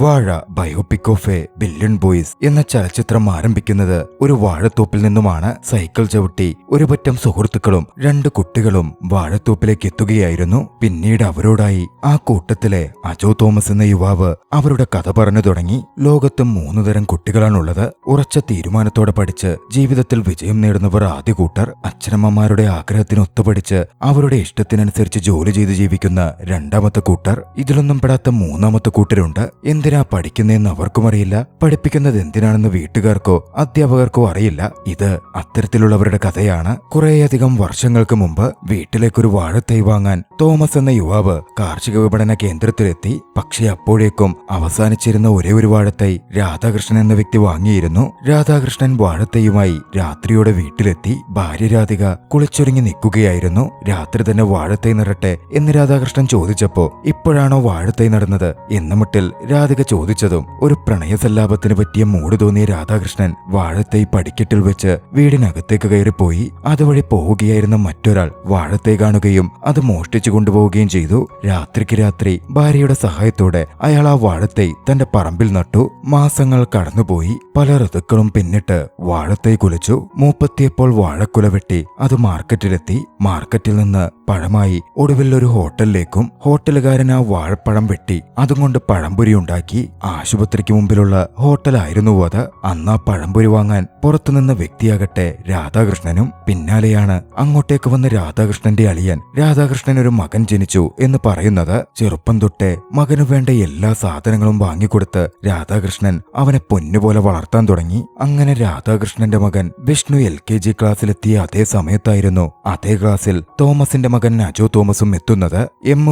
വാഴ biopic of A billion boys എന്ന ചലച്ചിത്രം ആരംഭിക്കുന്നത് ഒരു വാഴത്തോപ്പിൽ നിന്നുമാണ്. സൈക്കിൾ ചവിട്ടി ഒരു പറ്റം സുഹൃത്തുക്കളും 2 കുട്ടികളും വാഴത്തോപ്പിലേക്ക് എത്തുകയായിരുന്നു. പിന്നീട് അവരോടായി ആ കൂട്ടത്തിലെ അജോ തോമസ് എന്ന യുവാവ് അവരുടെ കഥ പറഞ്ഞു തുടങ്ങി. ലോകത്ത് 3 തരം കുട്ടികളാണുള്ളത്. ഉറച്ച തീരുമാനത്തോടെ പഠിച്ച് ജീവിതത്തിൽ വിജയം നേടുന്നവർ ആദ്യ കൂട്ടർ, അച്ഛനമ്മമാരുടെ ആഗ്രഹത്തിന് ഒത്തുപഠിച്ച് അവരുടെ ഇഷ്ടത്തിനനുസരിച്ച് ജോലി ചെയ്ത് ജീവിക്കുന്ന രണ്ടാമത്തെ കൂട്ടർ, ഇതിലൊന്നും പെടാത്ത 3ാമത്തെ കൂട്ടരുണ്ട്. എന്തിനാ പഠിക്കുന്നതെന്ന് അവർക്കും അറിയില്ല, പഠിപ്പിക്കുന്നത് എന്തിനാണെന്ന് വീട്ടുകാർക്കോ അധ്യാപകർക്കോ അറിയില്ല. ഇത് അത്തരത്തിലുള്ളവരുടെ കഥയാണ്. കുറേയധികം വർഷങ്ങൾക്ക് മുമ്പ് വീട്ടിലേക്കൊരു വാഴത്തൈ വാങ്ങാൻ തോമസ് എന്ന യുവാവ് കാർഷിക വിപണന കേന്ദ്രത്തിലെത്തി. പക്ഷേ അപ്പോഴേക്കും അവസാനിച്ചിരുന്ന ഒരേ ഒരു വാഴത്തൈ രാധാകൃഷ്ണൻ എന്ന വ്യക്തി വാങ്ങിയിരുന്നു. രാധാകൃഷ്ണൻ വാഴത്തൈയുമായി രാത്രിയോടെ വീട്ടിലെത്തി. ഭാര്യ രാധിക കുളിച്ചൊരുങ്ങി നിൽക്കുകയായിരുന്നു. രാത്രി തന്നെ വാഴത്തൈ നടട്ടെ എന്ന് രാധാകൃഷ്ണൻ ചോദിച്ചപ്പോ ഇപ്പോഴാണോ വാഴത്തൈ നടന്നത് എന്ന മട്ടിൽ രാധിക ചോദിച്ചതും ഒരു പ്രണയസല്ലാപത്തിന് പറ്റിയ മൂട് തോന്നിയ രാധാകൃഷ്ണൻ വാഴത്തൈ പടിക്കെട്ടിൽ വെച്ച് വീടിനകത്തേക്ക് കയറിപ്പോയി. അതുവഴി പോവുകയായിരുന്ന മറ്റൊരാൾ വാഴത്തൈ കാണുകയും അത് മോഷ്ടിച്ചു കൊണ്ടുപോവുകയും ചെയ്തു. രാത്രിക്ക് രാത്രി ഭാര്യയുടെ സഹായത്തോടെ അയാൾ ആ വാഴത്തൈ തന്റെ പറമ്പിൽ നട്ടു. മാസങ്ങൾ കടന്നുപോയി. പല ഋതുക്കളും പിന്നിട്ട് വാഴത്തൈ കുലച്ചു. മൂപ്പത്തിയപ്പോൾ വാഴക്കുല വെട്ടി അത് മാർക്കറ്റിലെത്തി. മാർക്കറ്റിൽ നിന്ന് പഴമായി ഒടുവിൽ ഒരു ഹോട്ടലിലേക്കും. ഹോട്ടലുകാരൻ ആ വാഴപ്പഴം വെട്ടി അതുകൊണ്ട് പഴംപൊരി ഉണ്ടാക്കി. ആശുപത്രിക്ക് മുമ്പിലുള്ള ഹോട്ടലായിരുന്നു അത്. അന്ന് ആ പഴംപൊരി വാങ്ങാൻ പുറത്തുനിന്ന വ്യക്തിയാകട്ടെ രാധാകൃഷ്ണനും. പിന്നാലെയാണ് അങ്ങോട്ടേക്ക് വന്ന രാധാകൃഷ്ണന്റെ അളിയൻ. രാധാകൃഷ്ണൻ ഒരു മകൻ ജനിച്ചു എന്ന് പറയുന്നത്. ചെറുപ്പം തൊട്ടേ മകനു വേണ്ട എല്ലാ സാധനങ്ങളും വാങ്ങിക്കൊടുത്ത് രാധാകൃഷ്ണൻ അവനെ പൊന്നുപോലെ വളർത്താൻ തുടങ്ങി. അങ്ങനെ രാധാകൃഷ്ണന്റെ മകൻ വിഷ്ണു LKG ക്ലാസ്സിലെത്തിയ അതേ സമയത്തായിരുന്നു അതേ ക്ലാസ്സിൽ തോമസിന്റെ മകൻ അജോ തോമസും എത്തുന്നത്.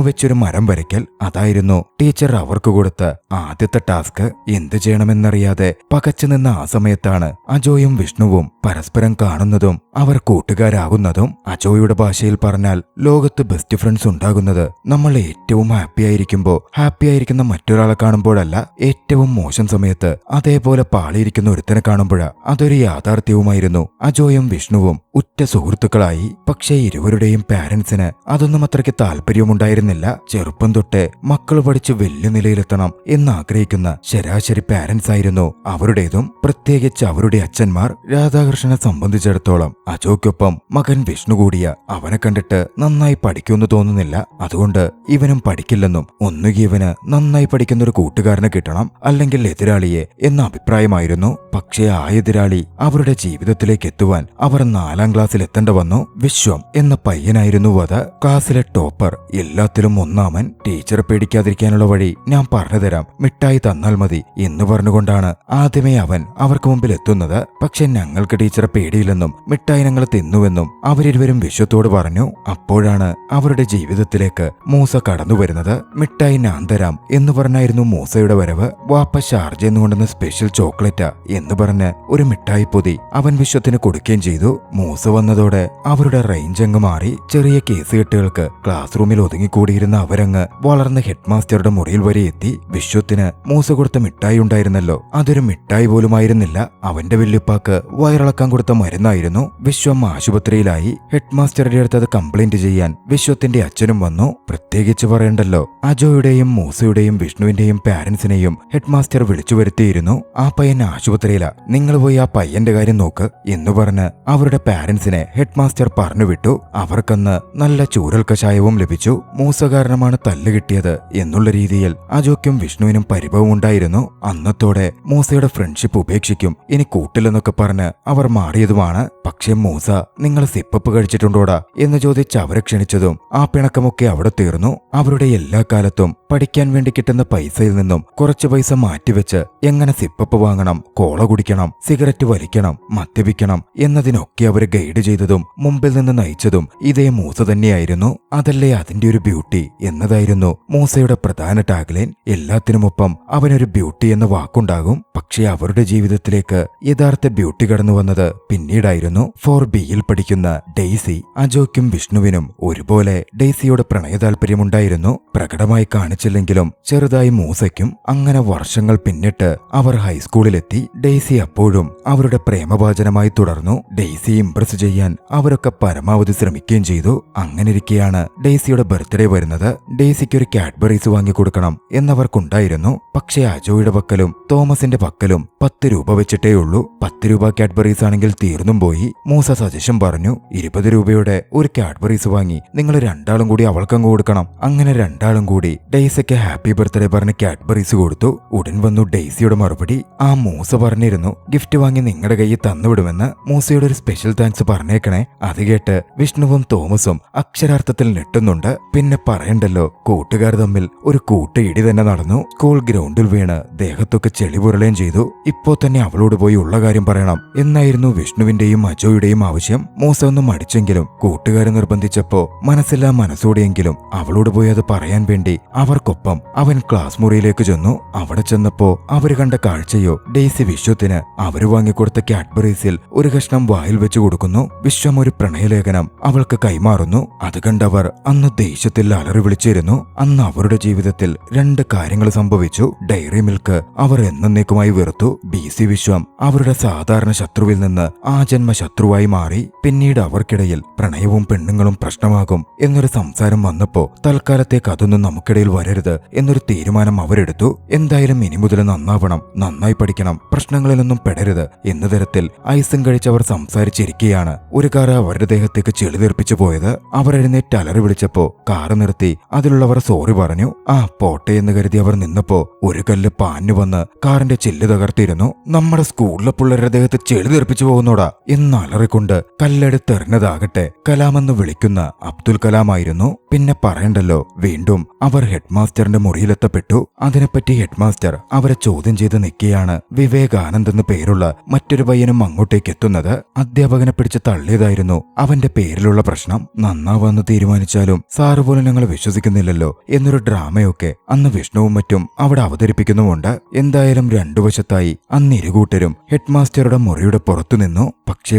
വെച്ചൊരു മരം വരയ്ക്കൽ അതായിരുന്നു ടീച്ചർ അവർക്ക് കൊടുത്ത ആദ്യത്തെ ടാസ്ക്. എന്തു ചെയ്യണമെന്നറിയാതെ പകച്ചു നിന്ന ആ സമയത്താണ് അജോയും വിഷ്ണുവും പരസ്പരം കാണുന്നതും അവർ കൂട്ടുകാരാകുന്നതും. അജോയുടെ ഭാഷയിൽ പറഞ്ഞാൽ ലോകത്ത് ബെസ്റ്റ് ഫ്രണ്ട്സ് ഉണ്ടാകുന്നത് നമ്മൾ ഏറ്റവും ഹാപ്പി ആയിരിക്കുന്ന മറ്റൊരാളെ കാണുമ്പോഴല്ല, ഏറ്റവും മോശം സമയത്ത് അതേപോലെ പാളിയിരിക്കുന്ന ഒരുത്തനെ കാണുമ്പോഴാ. അതൊരു യാഥാർത്ഥ്യവുമായിരുന്നു. അജോയും വിഷ്ണുവും ഉറ്റ സുഹൃത്തുക്കളായി. പക്ഷേ ഇരുവരുടെയും പാരന്റ്സിന് അതൊന്നും അത്രയ്ക്ക് താല്പര്യമുണ്ടായിരുന്നില്ല. ചെറുപ്പം തൊട്ടേ മക്കൾ പഠിച്ച് വലിയ നിലയിലെത്തണം എന്നാഗ്രഹിക്കുന്ന ശരാശരി പാരന്റ്സ് ആയിരുന്നു അവരുടേതും. പ്രത്യേകിച്ച് അവരുടെ അച്ഛന്മാർ. രാധാകൃഷ്ണനെ സംബന്ധിച്ചിടത്തോളം അജോയ്ക്കൊപ്പം മകൻ വിഷ്ണു കൂടിയ. അവനെ കണ്ടിട്ട് നന്നായി പഠിക്കുമെന്ന് തോന്നുന്നില്ല. അതുകൊണ്ട് ഇവനും പഠിക്കില്ലെന്നും ഒന്നുകിൽ ഇവന് നന്നായി പഠിക്കുന്ന ഒരു കൂട്ടുകാരനെ കിട്ടണം, അല്ലെങ്കിൽ എതിരാളിയെ എന്ന അഭിപ്രായമായിരുന്നു. പക്ഷേ ആ എതിരാളി അവരുടെ ജീവിതത്തിലേക്ക് എത്തുവാൻ അവർ 4ാം ക്ലാസ്സിൽ എത്തേണ്ട വന്നു. വിശ്വം എന്ന പയ്യനായിരുന്നു അത്. ക്ലാസ്സിലെ ടോപ്പർ, എല്ലാത്തിലും ഒന്നാമൻ. ടീച്ചറെ പേടിക്കാതിരിക്കാനുള്ള വഴി ഞാൻ പറഞ്ഞുതരാം, മിഠായി തന്നാൽ മതി എന്ന് പറഞ്ഞുകൊണ്ടാണ് ആദ്യമേ അവൻ അവർക്ക് മുമ്പിൽ എത്തുന്നത്. പക്ഷെ ഞങ്ങൾക്ക് ടീച്ചറെ പേടിയില്ലെന്നും മിഠായി ഞങ്ങൾ തിന്നുവെന്നും അവരിരുവരും വിശ്വത്തോട് പറഞ്ഞു. അപ്പോഴാണ് അവരുടെ ജീവിതത്തിലേക്ക് മൂസ കടന്നു വരുന്നത്. മിഠായി ഞാൻ തരാം എന്ന് പറഞ്ഞായിരുന്നു മൂസയുടെ വരവ്. വാപ്പ ഷാർജ എന്നുകൊണ്ടുന്ന സ്പെഷ്യൽ ചോക്ലേറ്റാ എന്ന് പറഞ്ഞ് ഒരു മിഠായി പൊതി അവൻ വിശ്വത്തിന് കൊടുക്കുകയും ചെയ്തു. മൂസ വന്നതോടെ അവരുടെ റേഞ്ച് അങ്ങ് മാറി. ചെറിയ കേസുകെട്ടുകൾക്ക് ക്ലാസ് റൂമിൽ ഒതുങ്ങിക്കൂടിയിരുന്ന അവരങ്ങ് വളർന്ന ഹെഡ് മാസ്റ്ററുടെ മുറിയിൽ വരെ എത്തി. വിശ്വത്തിന് മൂസ കൊടുത്ത മിഠായി ഉണ്ടായിരുന്നല്ലോ, അതൊരു മിഠായി പോലും ആയിരുന്നില്ല. അവന്റെ വല്യുപ്പാക്ക് വയറിളക്കാൻ കൊടുത്ത മരുന്നായിരുന്നു. വിശ്വം ആശുപത്രിയിലായി. ഹെഡ് മാസ്റ്ററുടെ അടുത്ത് അത് കംപ്ലൈന്റ് ചെയ്യാൻ വിശ്വത്തിന്റെ അച്ഛനും വന്നു. പ്രത്യേകിച്ച് പറയണ്ടല്ലോ, അജോയുടെയും മൂസയുടെയും വിഷ്ണുവിന്റെയും പാരന്റ്സിനെയും ഹെഡ് മാസ്റ്റർ വിളിച്ചു വരുത്തിയിരുന്നു. ആ പയ്യൻ ആശുപത്രിയിലാ, നിങ്ങൾ പോയി ആ പയ്യന്റെ കാര്യം നോക്ക് എന്ന് പറഞ്ഞ് അവരുടെ പാരന്റ്സിനെ ഹെഡ് മാസ്റ്റർ പറഞ്ഞു വിട്ടു. അവർക്കന്ന് നല്ല ചൂരൽ കഷായവും ലഭിച്ചു. മൂസ കാരണമാണ് തല്ല് കിട്ടിയത് എന്നുള്ള രീതിയിൽ അജോയ്ക്കും വിഷ്ണുവിനും പരിഭവം ഉണ്ടായിരുന്നു. അന്നത്തോടെ മൂസയുടെ ഫ്രണ്ട്ഷിപ്പ് ഉപേക്ഷിക്കും, ഇനി കൂട്ടില്ലെന്നൊക്കെ പറഞ്ഞ് അവർ മാറിയതുമാണ്. പക്ഷേ മൂസ നിങ്ങൾ സിപ്പപ്പ് കഴിച്ചിട്ടുണ്ടോടാ എന്ന് ചോദിച്ച് അവരെ ക്ഷണിച്ചതും ആ പിണക്കമൊക്കെ അവിടെ തീർന്നു. അവരുടെ എല്ലാ കാലത്തും പഠിക്കാൻ വേണ്ടി കിട്ടുന്ന പൈസയിൽ നിന്നും കുറച്ച് പൈസ മാറ്റിവെച്ച് എങ്ങനെ സിപ്പപ്പ് വാങ്ങണം, കോള കുടിക്കണം, സിഗരറ്റ് വലിക്കണം, മദ്യപിക്കണം എന്നതിനൊക്കെ അവരെ ഗൈഡ് ചെയ്തതും മുമ്പിൽ നിന്ന് നയിച്ചതും ഇതേ മൂസ തന്നെയായിരുന്നു. അതല്ലേ അതിന്റെ ഒരു ബ്യൂട്ടി എന്നതായിരുന്നു മൂസയുടെ പ്രധാന ടാഗ്ലൈൻ. എല്ലാത്തിനുമൊപ്പം അവനൊരു ബ്യൂട്ടി എന്ന വാക്കുണ്ടാകും. പക്ഷേ അവരുടെ ജീവിതത്തിലേക്ക് യഥാർത്ഥ ബ്യൂട്ടി കടന്നു വന്നത് പിന്നീടായിരുന്നു. 4Bയിൽ പഠിക്കുന്ന ഡെയ്സി. അജോയ്ക്കും വിഷ്ണുവിനും ഒരുപോലെ ഡെയ്സിയോട് പ്രണയ താല്പര്യമുണ്ടായിരുന്നു. പ്രകടമായി കാണിച്ചു കാണിച്ചില്ലെങ്കിലും ചെറുതായി മൂസയ്ക്കും. അങ്ങനെ വർഷങ്ങൾ പിന്നിട്ട് അവർ ഹൈസ്കൂളിലെത്തി. ഡെയ്സി അപ്പോഴും അവരുടെ പ്രേമഭാചനമായി തുടർന്നു. ഡെയ്സി ഇംപ്രസ് ചെയ്യാൻ അവരൊക്കെ പരമാവധി ശ്രമിക്കുകയും ചെയ്തു. അങ്ങനെയിരിക്കെയാണ് ഡെയ്സിയുടെ ബർത്ത്ഡേ വരുന്നത്. ഡെയ്സിക്ക് ഒരു കാഡ്ബറീസ് വാങ്ങിക്കൊടുക്കണം എന്നവർക്കുണ്ടായിരുന്നു. പക്ഷേ അജോയുടെ പക്കലും തോമസിന്റെ പക്കലും 10 രൂപ വെച്ചിട്ടേ ഉള്ളൂ. 10 രൂപ കാഡ്ബറീസ് ആണെങ്കിൽ തീർന്നും പോയി. മൂസ സജഷൻ പറഞ്ഞു, 20 രൂപയുടെ ഒരു കാഡ്ബറീസ് വാങ്ങി നിങ്ങൾ രണ്ടാളും കൂടി അവൾക്കങ്ങ് കൊടുക്കണം. അങ്ങനെ രണ്ടാളും കൂടി ഡെയ്സിക്ക് ഹാപ്പി ബർത്ത്ഡേ പറഞ്ഞ് കാഡ്ബറീസ് കൊടുത്തു. ഉടൻ വന്നു ഡെയ്സിയുടെ മറുപടി. ആ മൂസ പറഞ്ഞിരുന്നു ഗിഫ്റ്റ് വാങ്ങി നിങ്ങളുടെ കയ്യിൽ തന്നുവിടുമെന്ന്. മൂസയുടെ ഒരു സ്പെഷ്യൽ താങ്ക്സ് പറഞ്ഞേക്കണേ. അത് കേട്ട് വിഷ്ണുവും തോമസും അക്ഷരാർത്ഥത്തിൽ ഞെട്ടുന്നുണ്ട്. പിന്നെ പറയണ്ടല്ലോ, കൂട്ടുകാർ തമ്മിൽ ഒരു കൂട്ടയിടി തന്നെ നടന്നു. സ്കൂൾ ഗ്രൗണ്ടിൽ വീണ് ദേഹത്തൊക്കെ ചെളി പുരളുകയും ചെയ്തു. ഇപ്പോ തന്നെ അവളോട് പോയി ഉള്ള കാര്യം പറയണം എന്നായിരുന്നു വിഷ്ണുവിന്റെയും അജോയുടെയും ആവശ്യം. മൂസ ഒന്നും മടിച്ചെങ്കിലും കൂട്ടുകാരെ നിർബന്ധിച്ചപ്പോ മനസ്സില്ലാ മനസ്സോടെയെങ്കിലും അവളോട് പോയി അത് പറയാൻ വേണ്ടി അവർക്കൊപ്പം അവൻ ക്ലാസ് മുറിയിലേക്ക് ചെന്നു. അവിടെ ചെന്നപ്പോ അവര് കണ്ട കാഴ്ചയോ, ഡെയ്സി വിശ്വത്തിന് അവര് വാങ്ങിക്കൊടുത്ത കാഡ്ബറീസിൽ ഒരു കഷ്ണം വായിൽ വെച്ച് കൊടുക്കുന്നു. വിശ്വം ഒരു പ്രണയലേഖനം അവൾക്ക് കൈമാറുന്നു. അത് കണ്ടവർ അന്ന് ദേഷ്യത്തിൽ അലറി വിളിച്ചിരുന്നു. അന്ന് അവരുടെ ജീവിതത്തിൽ 2 കാര്യങ്ങൾ സംഭവിച്ചു. ഡയറി മിൽക്ക് അവർ എന്നേക്കുമായി വെറുത്തു. BC വിശ്വം അവരുടെ സാധാരണ ശത്രുവിൽ നിന്ന് ആജന്മ ശത്രുവായി മാറി. പിന്നീട് അവർക്കിടയിൽ പ്രണയവും പെണ്ണുങ്ങളും പ്രശ്നമാകും എന്നൊരു സംസാരം വന്നപ്പോ തൽക്കാലത്തേക്ക് അതൊന്നും നമുക്കിടയിൽ വരരുത് എന്നൊരു തീരുമാനം അവരെടുത്തു. എന്തായാലും ഇനി മുതൽ നന്നാവണം, നന്നായി പഠിക്കണം, പ്രശ്നങ്ങളിലൊന്നും പെടരുത് എന്ന തരത്തിൽ ഐസും കഴിച്ചവർ സംസാരിച്ചിരിക്കുകയാണ്. ഒരു കാറ് അവരുടെ ദേഹത്തേക്ക് ചെളി തെറിപ്പിച്ചു പോയത്. അവർ എഴുന്നേറ്റ് അലറി വിളിച്ചപ്പോ കാറ് നിർത്തി അതിലുള്ളവർ സോറി പറഞ്ഞു. ആ പോട്ടെ എന്ന് കരുതി അവർ നിന്നപ്പോ ഒരു കല്ല് പാഞ്ഞു വന്ന് കാറിന്റെ ചില്ല് തകർത്തിരുന്നു. നമ്മുടെ സ്കൂളിലെ പിള്ളേരുടെ ദേഹത്ത് ചെളി തെറിപ്പിച്ചു പോകുന്നോടാ എന്ന് അലറിക്കൊണ്ട് കല്ലെടുത്തെറിഞ്ഞതാകട്ടെ കലാമെന്ന് വിളിക്കുന്ന അബ്ദുൽ കലാമായിരുന്നു. പിന്നെ പറയണ്ടല്ലോ, വീണ്ടും അവർ ഹെഡ്മാസ്റ്ററിന്റെ മുറിയിലെത്തപ്പെട്ടു. അതിനെപ്പറ്റി ഹെഡ്മാസ്റ്റർ അവരെ ചോദ്യം ചെയ്ത് നിൽക്കുകയാണ്. വിവേകാനന്ദ് എന്ന് പേരുള്ള മറ്റൊരു പയ്യനും അങ്ങോട്ടേക്ക് എത്തുന്നത്. അധ്യാപകനെ പിടിച്ച് തള്ളിയതായിരുന്നു അവന്റെ പേരിലുള്ള പ്രശ്നം. നന്നാവാന്ന് തീരുമാനിച്ചാലും സാറ് പോലും ഞങ്ങൾ വിശ്വസിക്കുന്നില്ലല്ലോ എന്നൊരു ഡ്രാമയൊക്കെ അന്ന് വിഷ്ണുവും മറ്റും അവിടെ അവതരിപ്പിക്കുന്നുമുണ്ട്. എന്തായാലും 2 വശത്തായി അന്ന് ഇരുകൂട്ടരും ഹെഡ്മാസ്റ്ററുടെ മുറിയുടെ പുറത്തു നിന്നു. പക്ഷേ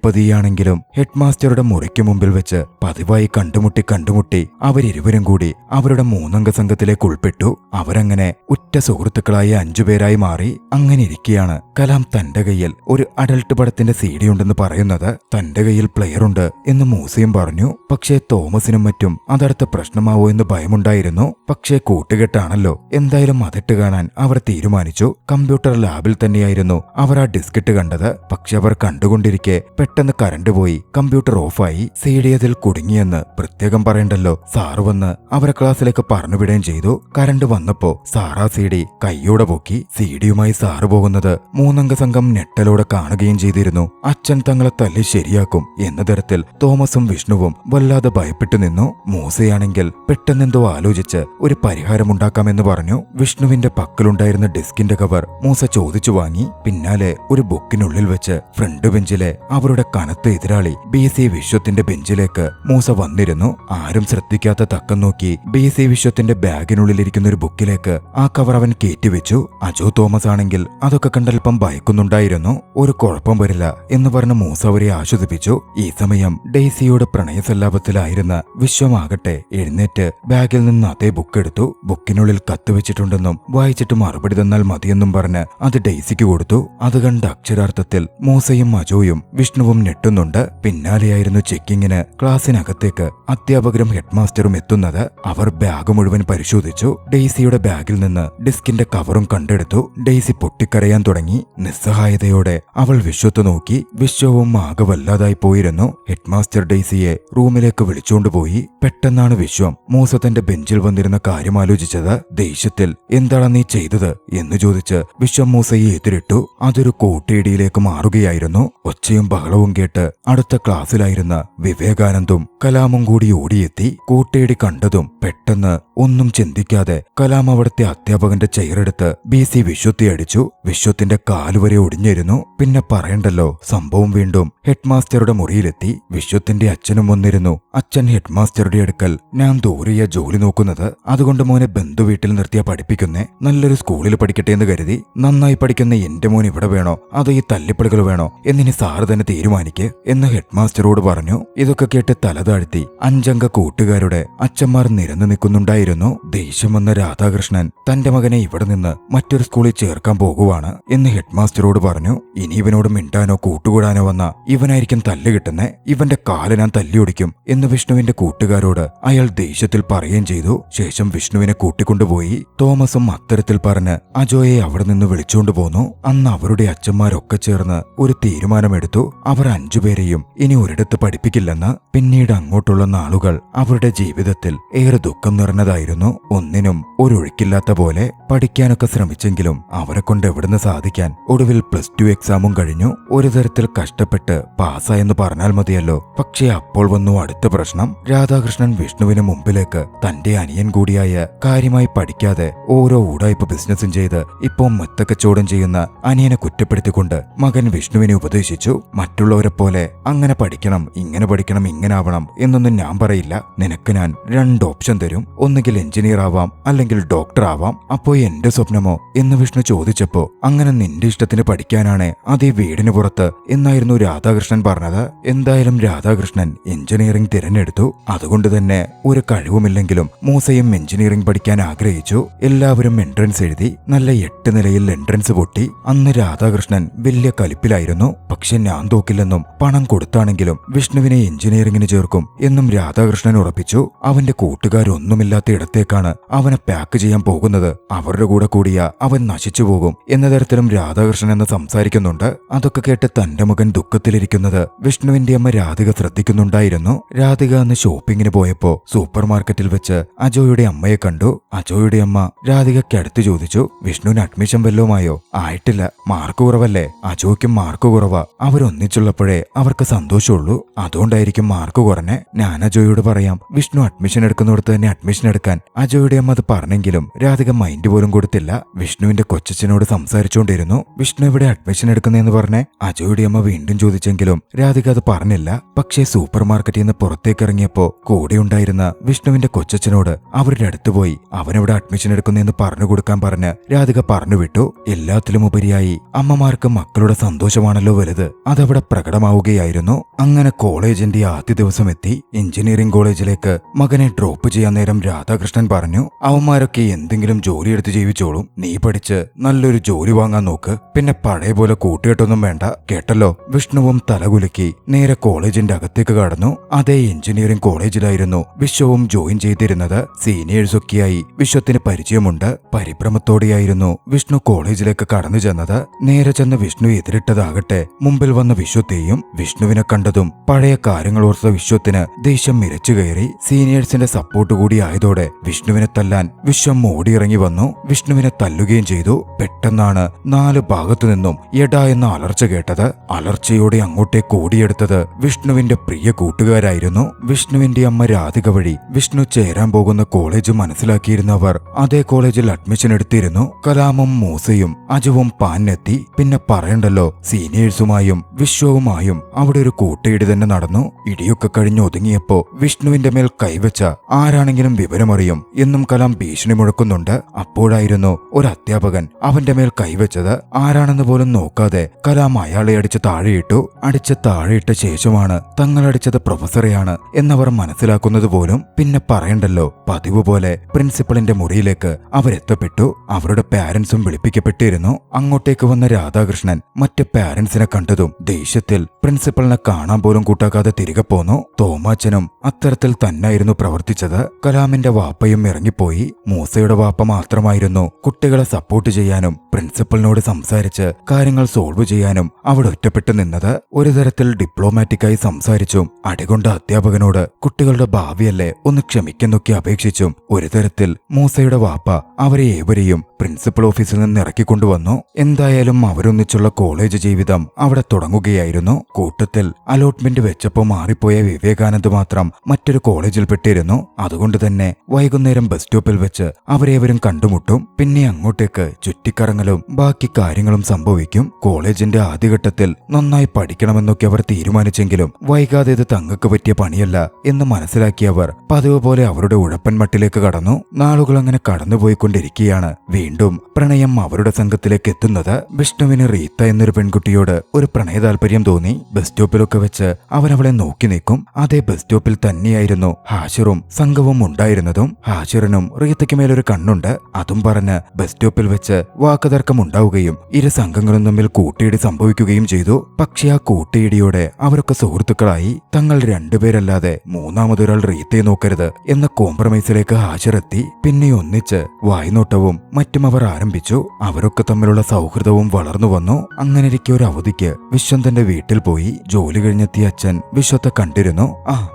പതിയെയാണെങ്കിലും ഹെഡ്മാസ്റ്ററുടെ മുറിക്ക് മുമ്പിൽ വെച്ച് പതിവായി കണ്ടുമുട്ടി അവരിരുവരും കൂടി അവരുടെ 3 അംഗ സംഘത്തിലേക്ക് ഉൾപ്പെട്ടു. അവരങ്ങനെ ഉറ്റ സുഹൃത്തുക്കളായ 5 പേരായി മാറി. അങ്ങനെ ഇരിക്കെയാണ് കലാം തന്റെ കയ്യിൽ ഒരു അഡൽട്ട് പടത്തിന്റെ CD ഉണ്ടെന്ന് പറയുന്നത്. തന്റെ കയ്യിൽ പ്ലെയർ ഉണ്ട് എന്ന് മൂസയും പറഞ്ഞു. പക്ഷേ തോമസിനും മറ്റും അതടുത്ത പ്രശ്നമാവോ എന്ന് ഭയമുണ്ടായിരുന്നു. പക്ഷേ കൂട്ടുകെട്ടാണല്ലോ, എന്തായാലും അതിട്ട് കാണാൻ അവർ തീരുമാനിച്ചു. കമ്പ്യൂട്ടർ ലാബിൽ തന്നെയായിരുന്നു അവർ ആ ഡിസ്കിട്ട് കണ്ടത്. പക്ഷെ അവർ കണ്ടുകൊണ്ടിരിക്കെ പെട്ടെന്ന് കറണ്ട് പോയി കമ്പ്യൂട്ടർ ഓഫായി. CD അതിൽ കുടുങ്ങിയെന്ന് പ്രത്യേകം പറയണ്ടല്ലോ. സാറ് വന്ന് അവരെ ക്ലാസ്സിലേക്ക് പറഞ്ഞുവിടുകയും ചെയ്തു. കറണ്ട് വന്നപ്പോ സാറാ CD കൈയോടെ പൊക്കി. CDയുമായി സാറ് പോകുന്നത് 3 അംഗ സംഘം ഞെട്ടലോടെ കാണുകയും ചെയ്തിരുന്നു. അച്ഛൻ തങ്ങളെ തല്ലി ശരിയാക്കും എന്ന തരത്തിൽ തോമസും വിഷ്ണുവും വല്ലാതെ ഭയപ്പെട്ടു നിന്നു. മൂസയാണെങ്കിൽ പെട്ടെന്നെന്തോ ആലോചിച്ച് ഒരു പരിഹാരമുണ്ടാക്കാമെന്ന് പറഞ്ഞു. വിഷ്ണുവിന്റെ പക്കലുണ്ടായിരുന്ന ഡിസ്കിന്റെ കവർ മൂസ ചോദിച്ചു വാങ്ങി. പിന്നാലെ ഒരു ബുക്കിനുള്ളിൽ വെച്ച് ഫ്രണ്ട് ബെഞ്ചിലെ അവരുടെ കനത്ത എതിരാളി BC വിശ്വത്തിന്റെ ബെഞ്ചിലേക്ക് മൂസ വന്നിരുന്നു. ആരും ശ്രദ്ധിക്കാത്ത തക്കം നോക്കി BC വിശ്വത്തിന്റെ ബാഗിനുള്ളിലിരിക്കുന്ന ഒരു ബുക്കിലേക്ക് ആ കവർ അവൻ കയറ്റിവെച്ചു. അജോ തോമസ് ആണെങ്കിൽ അതൊക്കെ കണ്ടൽപ്പം ഭയക്കുന്നുണ്ടായിരുന്നു. ഒരു കുഴപ്പം വരില്ല എന്ന് പറഞ്ഞ് മൂസ അവരെ ആശ്വസിപ്പിച്ചു. ഈ സമയം ഡെയ്സിയോട് പ്രണയസല്ലാപത്തിലായിരുന്ന വിശ്വമാകട്ടെ എഴുന്നേറ്റ് ബാഗിൽ നിന്ന് അതേ ബുക്ക് എടുത്തു. ബുക്കിനുള്ളിൽ കത്ത് വെച്ചിട്ടുണ്ടെന്നും വായിച്ചിട്ട് മറുപടി തന്നാൽ മതിയെന്നും പറഞ്ഞ് അത് ഡെയ്സിക്ക് കൊടുത്തു. അത് കണ്ട അക്ഷരാർത്ഥത്തിൽ മൂസയും അജോയും വിഷ്ണുവും ഞെട്ടുന്നുണ്ട്. പിന്നാലെയായിരുന്നു ചെക്കിങ്ങിന് ക്ലാസ്സിനകത്തേക്ക് അധ്യാപകരും ഹെഡ്മാസ്റ്ററും എത്തുന്നത്. അവർ ബാഗ് മുഴുവൻ പരിശോധിച്ചു. ഡെയ്സിയുടെ ബാഗിൽ നിന്ന് ഡിസ്കിന്റെ കവറും കണ്ടെടുത്തു. ഡെയ്സി പൊട്ടിക്കരയാൻ തുടങ്ങി. നിസ്സഹായതയോടെ അവൾ വിശ്വത്തെ നോക്കി. വിശ്വവും ആകെ വല്ലാതായി പോയിരുന്നു. ഹെഡ്മാസ്റ്റർ ഡെയ്സിയെ റൂമിലേക്ക് വിളിച്ചുകൊണ്ടുപോയി. പെട്ടെന്നാണ് വിശ്വം മൂസ തന്റെ ബെഞ്ചിൽ വന്നിരുന്ന കാര്യം ആലോചിച്ചത്. ദേഷ്യത്തിൽ എന്താണ് നീ ചെയ്തത് എന്ന് ചോദിച്ച് വിശ്വം മൂസയെ എതിരിട്ടു. അതൊരു കൂട്ടയിടിയിലേക്ക് മാറുകയായിരുന്നു. ഒച്ചയും ബഹളവും കേട്ട് അടുത്ത ക്ലാസ്സിലായിരുന്ന വിവേകാനന്ദും കലാമും കൂടി ഓടിയെത്തി. കൂട്ടയിടി കണ്ടതും പെട്ടെന്ന് ഒന്നും ചിന്തിക്കാതെ കലാം അവിടുത്തെ അധ്യാപകന്റെ ചെയറെടുത്ത് BC വിശ്വത്തെ അടിച്ചു. വിശ്വത്തിന്റെ കാലുവരെ ഒടിഞ്ഞിരുന്നു. പിന്നെ പറയണ്ടല്ലോ, സംഭവം വീണ്ടും ഹെഡ്മാസ്റ്ററുടെ മുറിയിലെത്തി. വിശ്വത്തിന്റെ അച്ഛനും വന്നിരുന്നു. അച്ഛൻ ഹെഡ്മാസ്റ്ററുടെ അടുക്കൽ, ഞാൻ ദൂരെയ ജോലി നോക്കുന്നത്, അതുകൊണ്ട് മോനെ ബന്ധുവീട്ടിൽ നിർത്തിയാ പഠിപ്പിക്കുന്നേ. നല്ലൊരു സ്കൂളിൽ പഠിക്കട്ടെ എന്ന് കരുതി. നന്നായി പഠിക്കുന്ന എന്റെ മോൻ ഇവിടെ വേണോ അതോ ഈ തല്ലിപ്പടികൾ വേണോ എന്നിനി സാറ് തന്നെ തീരുമാനിക്ക് എന്ന് ഹെഡ്മാസ്റ്ററോട് പറഞ്ഞു. ഇതൊക്കെ കേട്ട് തല താഴ്ത്തി 5 അംഗ കൂട്ടുകാരുടെ അച്ഛന്മാർ നിരന്നു നിൽക്കുന്നുണ്ടായിരുന്നു. അറിയുന്നു. ദേഷ്യം വന്ന രാധാകൃഷ്ണൻ തന്റെ മകനെ ഇവിടെ നിന്ന് മറ്റൊരു സ്കൂളിൽ ചേർക്കാൻ പോകുവാണ് എന്ന് ഹെഡ്മാസ്റ്ററോട് പറഞ്ഞു. ഇനി ഇവനോട് മിണ്ടാനോ കൂട്ടുകൂടാനോ വന്ന ഇവനായിരിക്കും തല്ല് കിട്ടുന്നേ, ഇവന്റെ കാല് ഞാൻ തല്ലിയൊടിക്കും എന്ന് വിഷ്ണുവിന്റെ കൂട്ടുകാരോട് അയാൾ ദേഷ്യത്തിൽ പറയുകയും ചെയ്തു. ശേഷം വിഷ്ണുവിനെ കൂട്ടിക്കൊണ്ടുപോയി. തോമസും അത്തരത്തിൽ പറഞ്ഞ് അജോയെ അവിടെ നിന്ന് വിളിച്ചുകൊണ്ടു പോന്നു. അന്ന് അവരുടെ അച്ഛന്മാരൊക്കെ ചേർന്ന് ഒരു തീരുമാനമെടുത്തു. അവർ 5 പേരെയും ഇനി ഒരിടത്ത് പഠിപ്പിക്കില്ലെന്ന്. പിന്നീട് അങ്ങോട്ടുള്ള നാളുകൾ അവരുടെ ജീവിതത്തിൽ ഏറെ ദുഃഖം നിറഞ്ഞതായിരുന്നു. ഒന്നിനും ഒരൊഴുക്കില്ലാത്ത പോലെ പഠിക്കാനൊക്കെ ശ്രമിച്ചെങ്കിലും അവരെ കൊണ്ട് എവിടുന്ന് സാധിക്കാൻ. ഒടുവിൽ +2 എക്സാമും കഴിഞ്ഞു. ഒരു തരത്തിൽ കഷ്ടപ്പെട്ട് പാസ്സായെന്ന് പറഞ്ഞാൽ മതിയല്ലോ. പക്ഷേ അപ്പോൾ വന്നു അടുത്ത പ്രശ്നം. രാധാകൃഷ്ണൻ വിഷ്ണുവിന് മുമ്പിലേക്ക് തന്റെ അനിയൻ കൂടിയായ കാര്യമായി പഠിക്കാതെ ഓരോ ഊടായ്പ ബിസിനസ്സും ചെയ്ത് ഇപ്പോൾ മുത്തക്കച്ചവടം ചെയ്യുന്ന അനിയനെ കുറ്റപ്പെടുത്തിക്കൊണ്ട് മകൻ വിഷ്ണുവിനെ ഉപദേശിച്ചു. മറ്റുള്ളവരെ പോലെ അങ്ങനെ പഠിക്കണം, ഇങ്ങനെ പഠിക്കണം, ഇങ്ങനെ ആവണം എന്നൊന്നും ഞാൻ പറയില്ല. നിനക്ക് ഞാൻ 2 ഓപ്ഷൻ തരും. ഒന്നുകിൽ എഞ്ചിനീയർ ആവാം, അല്ലെങ്കിൽ ഡോക്ടർ ആവാം. അപ്പോ എന്റെ സ്വപ്നമോ എന്ന് വിഷ്ണു ചോദിച്ചപ്പോ, അങ്ങനെ നിന്റെ ഇഷ്ടത്തിന് പഠിക്കാനാണ് അതേ വീടിന് പുറത്ത് എന്നായിരുന്നു രാധാകൃഷ്ണൻ പറഞ്ഞത്. എന്തായാലും രാധാകൃഷ്ണൻ എഞ്ചിനീയറിംഗ് തിരഞ്ഞെടുത്തു. അതുകൊണ്ട് തന്നെ ഒരു കഴിവുമില്ലെങ്കിലും മൂസയും എഞ്ചിനീയറിംഗ് പഠിക്കാൻ ആഗ്രഹിച്ചു. എല്ലാവരും എൻട്രൻസ് എഴുതി. നല്ല 8 നിലയിൽ എൻട്രൻസ് പൊട്ടി. അന്ന് രാധാകൃഷ്ണൻ വലിയ കലിപ്പിലായിരുന്നു. പക്ഷെ ഞാൻ തോക്കില്ലെന്നും പണം കൊടുത്താണെങ്കിലും വിഷ്ണുവിനെ എഞ്ചിനീയറിംഗിന് ചേർക്കും എന്നും രാധാകൃഷ്ണൻ ഉറപ്പിച്ചു. അവന്റെ കൂട്ടുകാരൊന്നുമില്ലാത്ത ഇടത്തേക്കാണ് അവനെ പാക്ക് ചെയ്യാൻ പോകുന്നത്. അവരുടെ കൂടെ കൂടിയ അവൻ നശിച്ചു പോകും എന്ന തരത്തിലും രാധാകൃഷ്ണൻ എന്ന് സംസാരിക്കുന്നുണ്ട്. അതൊക്കെ കേട്ട് തന്റെ മകൻ ദുഃഖത്തിലിരിക്കുന്നത് വിഷ്ണുവിന്റെ അമ്മ രാധിക ശ്രദ്ധിക്കുന്നുണ്ടായിരുന്നു. രാധിക അന്ന് ഷോപ്പിങ്ങിന് പോയപ്പോ സൂപ്പർ മാർക്കറ്റിൽ വെച്ച് അജോയുടെ അമ്മയെ കണ്ടു. അജോയുടെ അമ്മ രാധികയ്ക്ക് അടുത്ത് ചോദിച്ചു, വിഷ്ണുവിന് അഡ്മിഷൻ വല്ലതുമായോ? ആയിട്ടില്ല. മാർക്ക് കുറവല്ലേ? അജോയ്ക്കും മാർക്ക് കുറവാ. അവരൊന്നിച്ചുള്ളപ്പോഴേ അവർക്ക് സന്തോഷമുള്ളൂ. അതുകൊണ്ടായിരിക്കും മാർക്ക് കുറഞ്ഞേ. ഞാൻ അജോയോട് പറയാം, വിഷ്ണു അഡ്മിഷൻ എടുക്കുന്നിടത്ത് തന്നെ അഡ്മിഷൻ എടുക്കാൻ. അജോയുടെ അമ്മ അത് പറഞ്ഞെങ്കിലും രാധിക മൈൻഡ് പോലും കൊടുത്തില്ല. വിഷ്ണുവിന്റെ കൊച്ചച്ഛനോട് സംസാരിച്ചുകൊണ്ടിരുന്നു. വിഷ്ണു ഇവിടെ അഡ്മിഷൻ എടുക്കുന്നതെന്ന് പറഞ്ഞേ അജോയുടെ അമ്മ വീണ്ടും ചോദിച്ചെങ്കിലും രാധിക അത് പറഞ്ഞില്ല. പക്ഷേ സൂപ്പർ മാർക്കറ്റിൽ നിന്ന് പുറത്തേക്ക് ഇറങ്ങിയപ്പോ കൂടെ ഉണ്ടായിരുന്ന വിഷ്ണുവിന്റെ കൊച്ചച്ഛനോട് അവരുടെ അടുത്ത് പോയി അവനെവിടെ അഡ്മിഷൻ എടുക്കുന്നതെന്ന് പറഞ്ഞു കൊടുക്കാൻ പറഞ്ഞ് രാധിക പറഞ്ഞു വിട്ടു. എല്ലാത്തിലും ഉപരിയായി അമ്മമാർക്ക് മക്കളുടെ സന്തോഷമാണല്ലോ വലുത്. അതവിടെ പ്രകടമാവുകയായിരുന്നു. അങ്ങനെ കോളേജിന്റെ ആദ്യ ദിവസം എത്തി. എഞ്ചിനീയറിംഗ് കോളേജിലേക്ക് മകനെ ഡ്രോപ്പ് ചെയ്യാൻ നേരം രാധാകൃഷ്ണൻ പറഞ്ഞു, അവന്മാരൊക്കെ എന്തെങ്കിലും ജോലി എടുത്ത് ജീവിച്ചോളും. നീ പഠിച്ച് നല്ലൊരു ജോലി വാങ്ങാൻ നോക്ക്. പിന്നെ പഴയ പോലെ കൂട്ടുകെട്ടൊന്നും വേണ്ട, കേട്ടല്ലോ. വിഷ്ണുവും തലകുലുക്കി നേരെ കോളേജിന്റെ അകത്തേക്ക് കടന്നു. അതേ എഞ്ചിനീയറിംഗ് കോളേജിലായിരുന്നു വിശ്വവും ജോയിൻ ചെയ്തിരുന്നത്. സീനിയേഴ്സൊക്കെയായി വിശ്വത്തിന് പരിചയമുണ്ട്. പരിഭ്രമത്തോടെയായിരുന്നു വിഷ്ണു കോളേജിലേക്ക് കടന്നു ചെന്നത്. നേരെ ചെന്ന് വിഷ്ണു എതിരിട്ടതാകട്ടെ മുമ്പിൽ വന്ന വിശ്വത്തെയും. വിഷ്ണുവിനെ കണ്ടതും പഴയ കാര്യങ്ങൾ ഓർത്ത വിശ്വത്തിന് ദേഷ്യം മിരച്ചു കയറി. സീനിയേഴ്സിന്റെ സപ്പോർട്ട് കൂടി ആയതോടെ വിഷ്ണുവിനെ തല്ലാൻ വിശ്വം ഓടിയിറങ്ങി വന്നു. വിഷ്ണുവിനെ തല്ലുകയും ചെയ്തു. പെട്ടെന്നാണ് 4 ഭാഗത്തു നിന്നും എടാ എന്ന അലർച്ച കേട്ടത്. അലർച്ചയോടെ അങ്ങോട്ടേക്ക് ഓടിയെടുത്തത് വിഷ്ണുവിന്റെ പ്രിയ കൂട്ടുകാരായിരുന്നു. വിഷ്ണുവിന്റെ അമ്മ രാധിക വഴി വിഷ്ണു ചേരാൻ പോകുന്ന കോളേജ് മനസ്സിലാക്കിയിരുന്നവർ അതേ കോളേജിൽ അഡ്മിഷൻ എടുത്തിരുന്നു. കലാമും മൂസയും അജുവും പാനെത്തി. പിന്നെ പറയണ്ടല്ലോ, സീനിയേഴ്സുമായും വിശ്വവുമായും അവിടെ ഒരു കൂട്ടയിടി തന്നെ നടന്നു. ഇടിയൊക്കെ കഴിഞ്ഞ് ഒതുങ്ങിയപ്പോ വിഷ്ണുവിന്റെ മേൽ കൈവച്ച ആരാണെങ്കിലും വിവരമറിയും എന്നും കലാം ഭീഷണി മുഴക്കുന്നുണ്ട്. അപ്പോഴായിരുന്നു ഒരു അധ്യാപകൻ അവന്റെ മേൽ കൈവച്ചത്. ആരാണെന്ന് പോലും നോക്കാതെ കലാം അയാളെ അടിച്ച് താഴെയിട്ടു. അടിച്ച് താഴെയിട്ട ശേഷമാണ് തങ്ങളടിച്ചത് പ്രൊഫസറെയാണ് എന്നവർ മനസ്സിലാക്കുന്നത് പോലും. പിന്നെ പറയണ്ടല്ലോ, പതിവ് പോലെ പ്രിൻസിപ്പളിന്റെ മുറിയിലേക്ക് അവരെത്തപ്പെട്ടു. അവരുടെ പാരന്റ്സും വിളിപ്പിക്കപ്പെട്ടിരുന്നു. അങ്ങോട്ടേക്ക് വന്ന രാധാകൃഷ്ണൻ മറ്റ് പാരന്റ്സിനെ കണ്ടതും ദേഷ്യത്തിൽ പ്രിൻസിപ്പളിനെ കാണാൻ പോലും കൂട്ടാക്കാതെ തിരികെ പോന്നു. തോമാച്ചനും അത്തരത്തിൽ തന്നെയായിരുന്നു പ്രവർത്തിച്ചത്. കലാമിന്റെ വാപ്പയും ഇറങ്ങിപ്പോയി. മൂസയുടെ വാപ്പ മാത്രമായിരുന്നു കുട്ടികളെ സപ്പോർട്ട് ചെയ്യാനും പ്രിൻസിപ്പലിനോട് സംസാരിച്ച് കാര്യങ്ങൾ സോൾവ് ചെയ്യാനും അവിടെ ഒറ്റപ്പെട്ടു നിന്നത്. ഒരു തരത്തിൽ ഡിപ്ലോമാറ്റിക്കായി സംസാരിച്ചും അടികൊണ്ട അധ്യാപകനോട് കുട്ടികളുടെ ഭാവിയല്ലേ ഒന്ന് ക്ഷമിക്കുന്നൊക്കെ അപേക്ഷിച്ചും ഒരു തരത്തിൽ മൂസയുടെ വാപ്പ അവരെ ഏവരെയും പ്രിൻസിപ്പൽ ഓഫീസിൽ നിന്ന് ഇറക്കിക്കൊണ്ടുവന്നു. എന്തായാലും അവരൊന്നിച്ചുള്ള കോളേജ് ജീവിതം അവിടെ തുടങ്ങുകയായിരുന്നു. കൂട്ടത്തിൽ അലോട്ട്മെന്റ് വെച്ചപ്പോ മാറിപ്പോയ വിവേകാനന്ദ് മാത്രം മറ്റൊരു കോളേജിൽ പെട്ടിരുന്നു. അതുകൊണ്ട് തന്നെ വൈകുന്നേരം ബസ് സ്റ്റോപ്പിൽ വെച്ച് അവരേവരും കണ്ടുമുട്ടും. പിന്നെ അങ്ങോട്ടേക്ക് ചുറ്റിക്കറങ്ങലും ബാക്കി കാര്യങ്ങളും സംഭവിക്കും. കോളേജിന്റെ ആദ്യഘട്ടത്തിൽ നന്നായി പഠിക്കണമെന്നൊക്കെ അവർ തീരുമാനിച്ചെങ്കിലും വൈകാതെ ഇത് തങ്ങൾക്ക് പറ്റിയ പണിയല്ല എന്ന് മനസ്സിലാക്കിയവർ പതിവ് പോലെ അവരുടെ ഉഴപ്പൻ മട്ടിലേക്ക് കടന്നു. നാളുകൾ അങ്ങനെ കടന്നുപോയിക്കൊണ്ടിരിക്കുകയാണ്. വീണ്ടും പ്രണയം അവരുടെ സംഘത്തിലേക്ക് എത്തുന്നത്. വിഷ്ണുവിന് റീത്ത എന്നൊരു പെൺകുട്ടിയോട് ഒരു പ്രണയ താല്പര്യം തോന്നി. ബസ് സ്റ്റോപ്പിലൊക്കെ വെച്ച് അവൻ അവളെ നോക്കി നിൽക്കും. അതേ ബസ് സ്റ്റോപ്പിൽ തന്നെയായിരുന്നു ഹാഷിറും സംഘവും ഉണ്ടായിരുന്നതും. ഹാഷിറിനും റീത്തയ്ക്ക് മേലൊരു കണ്ണുണ്ട്. അതും പറഞ്ഞ് ബസ് സ്റ്റോപ്പിൽ വെച്ച് വാക്കുതർക്കം ഉണ്ടാവുകയും ഇരു സംഘങ്ങളും തമ്മിൽ കൂട്ടിയിടി സംഭവിക്കുകയും ചെയ്തു. പക്ഷേ ആ കൂട്ടിയിടിയോടെ അവരൊക്കെ സുഹൃത്തുക്കളായി. തങ്ങൾ രണ്ടുപേരല്ലാതെ മൂന്നാമതൊരാൾ റീത്തയെ നോക്കരുത് എന്ന കോംപ്രമൈസിലേക്ക് ഹാഷിർ എത്തി. പിന്നെ ഒന്നിച്ച് വായ്നോട്ടവും മറ്റും അവർ ആരംഭിച്ചു. അവരൊക്കെ തമ്മിലുള്ള സൗഹൃദവും വളർന്നു വന്നു. അങ്ങനെയിരിക്കെ ഒരു അവധിക്ക് വിശ്വന്തന്റെ വീട്ടിൽ പോയി. ജോലി കഴിഞ്ഞെത്തിയ അച്ഛൻ വിശ്വത്തെ കണ്ടിരുന്നു.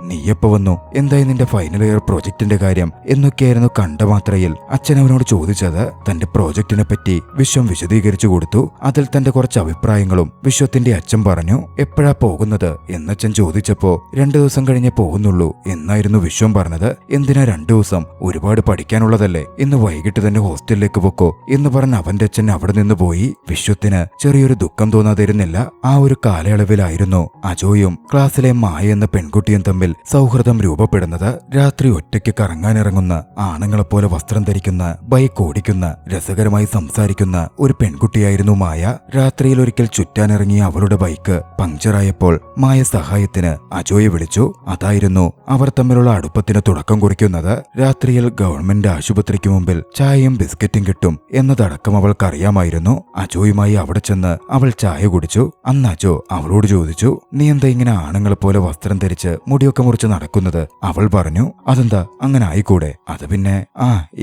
നീയപ്പ വന്നു, എന്തായി നിന്റെ ഫൈനൽ ഇയർ പ്രോജക്റ്റിന്റെ കാര്യം എന്നൊക്കെയായിരുന്നു കണ്ട മാത്രയിൽ അച്ഛൻ അവനോട് ചോദിച്ചത്. തന്റെ പ്രോജക്റ്റിനെ പറ്റി വിശ്വം വിശദീകരിച്ചു കൊടുത്തു. അതിൽ തന്റെ കുറച്ച് അഭിപ്രായങ്ങളും വിശ്വത്തിന്റെ അച്ഛൻ പറഞ്ഞു. എപ്പോഴാ പോകുന്നത് എന്നച്ഛൻ ചോദിച്ചപ്പോ 2 ദിവസം കഴിഞ്ഞേ പോകുന്നുള്ളൂ എന്നായിരുന്നു വിശ്വം പറഞ്ഞത്. എന്തിനാ 2 ദിവസം, ഒരുപാട് പഠിക്കാനുള്ളതല്ലേ, ഇന്ന് വൈകിട്ട് തന്നെ ഹോസ്റ്റലിലേക്ക് പൊക്കോ എന്ന് പറഞ്ഞ അവന്റെ അച്ഛൻ അവിടെ നിന്ന് പോയി. വിശ്വത്തിന് ചെറിയൊരു ദുഃഖം തോന്നാതിരുന്നില്ല. ആ ഒരു കാലയളവിലായിരുന്നു അജോയും ക്ലാസ്സിലെ മായ എന്ന പെൺകുട്ടിയും തമ്മിൽ സൗഹൃദം രൂപപ്പെടുന്നത്. രാത്രി ഒറ്റയ്ക്ക് കറങ്ങാനിറങ്ങുന്ന, ആണുങ്ങളെപ്പോലെ വസ്ത്രം ധരിക്കുന്ന, ബൈക്ക് ഓടിക്കുന്ന, രസകരമായി സംസാരിക്കുന്ന ഒരു പെൺകുട്ടിയായിരുന്നു മായ. രാത്രിയിൽ ഒരിക്കൽ ചുറ്റാനിറങ്ങിയ അവളുടെ ബൈക്ക് പങ്ക്ചറായപ്പോൾ മായ സഹായത്തിന് അജോയെ വിളിച്ചു. അതായിരുന്നു അവർ തമ്മിലുള്ള അടുപ്പത്തിന് തുടക്കം കുറിക്കുന്നത്. രാത്രിയിൽ ഗവൺമെന്റ് ആശുപത്രിക്ക് മുമ്പിൽ ചായയും ബിസ്ക്കറ്റും കിട്ടും എന്നതടക്കം അവൾക്കറിയാമായിരുന്നു. അജോയുമായി അവിടെ ചെന്ന് അവൾ ചായ കുടിച്ചു. അന്ന് അജോ അവളോട് ചോദിച്ചു, നീ എന്താ ഇങ്ങനെ ആണുങ്ങളെപ്പോലെ വസ്ത്രം ധരിച്ച് മുടിയൊക്കെ മുറിച്ച് നടക്കുന്നത്? അവൾ പറഞ്ഞു, അതെന്താ അങ്ങനെ ആയിക്കൂടെ? അത് പിന്നെ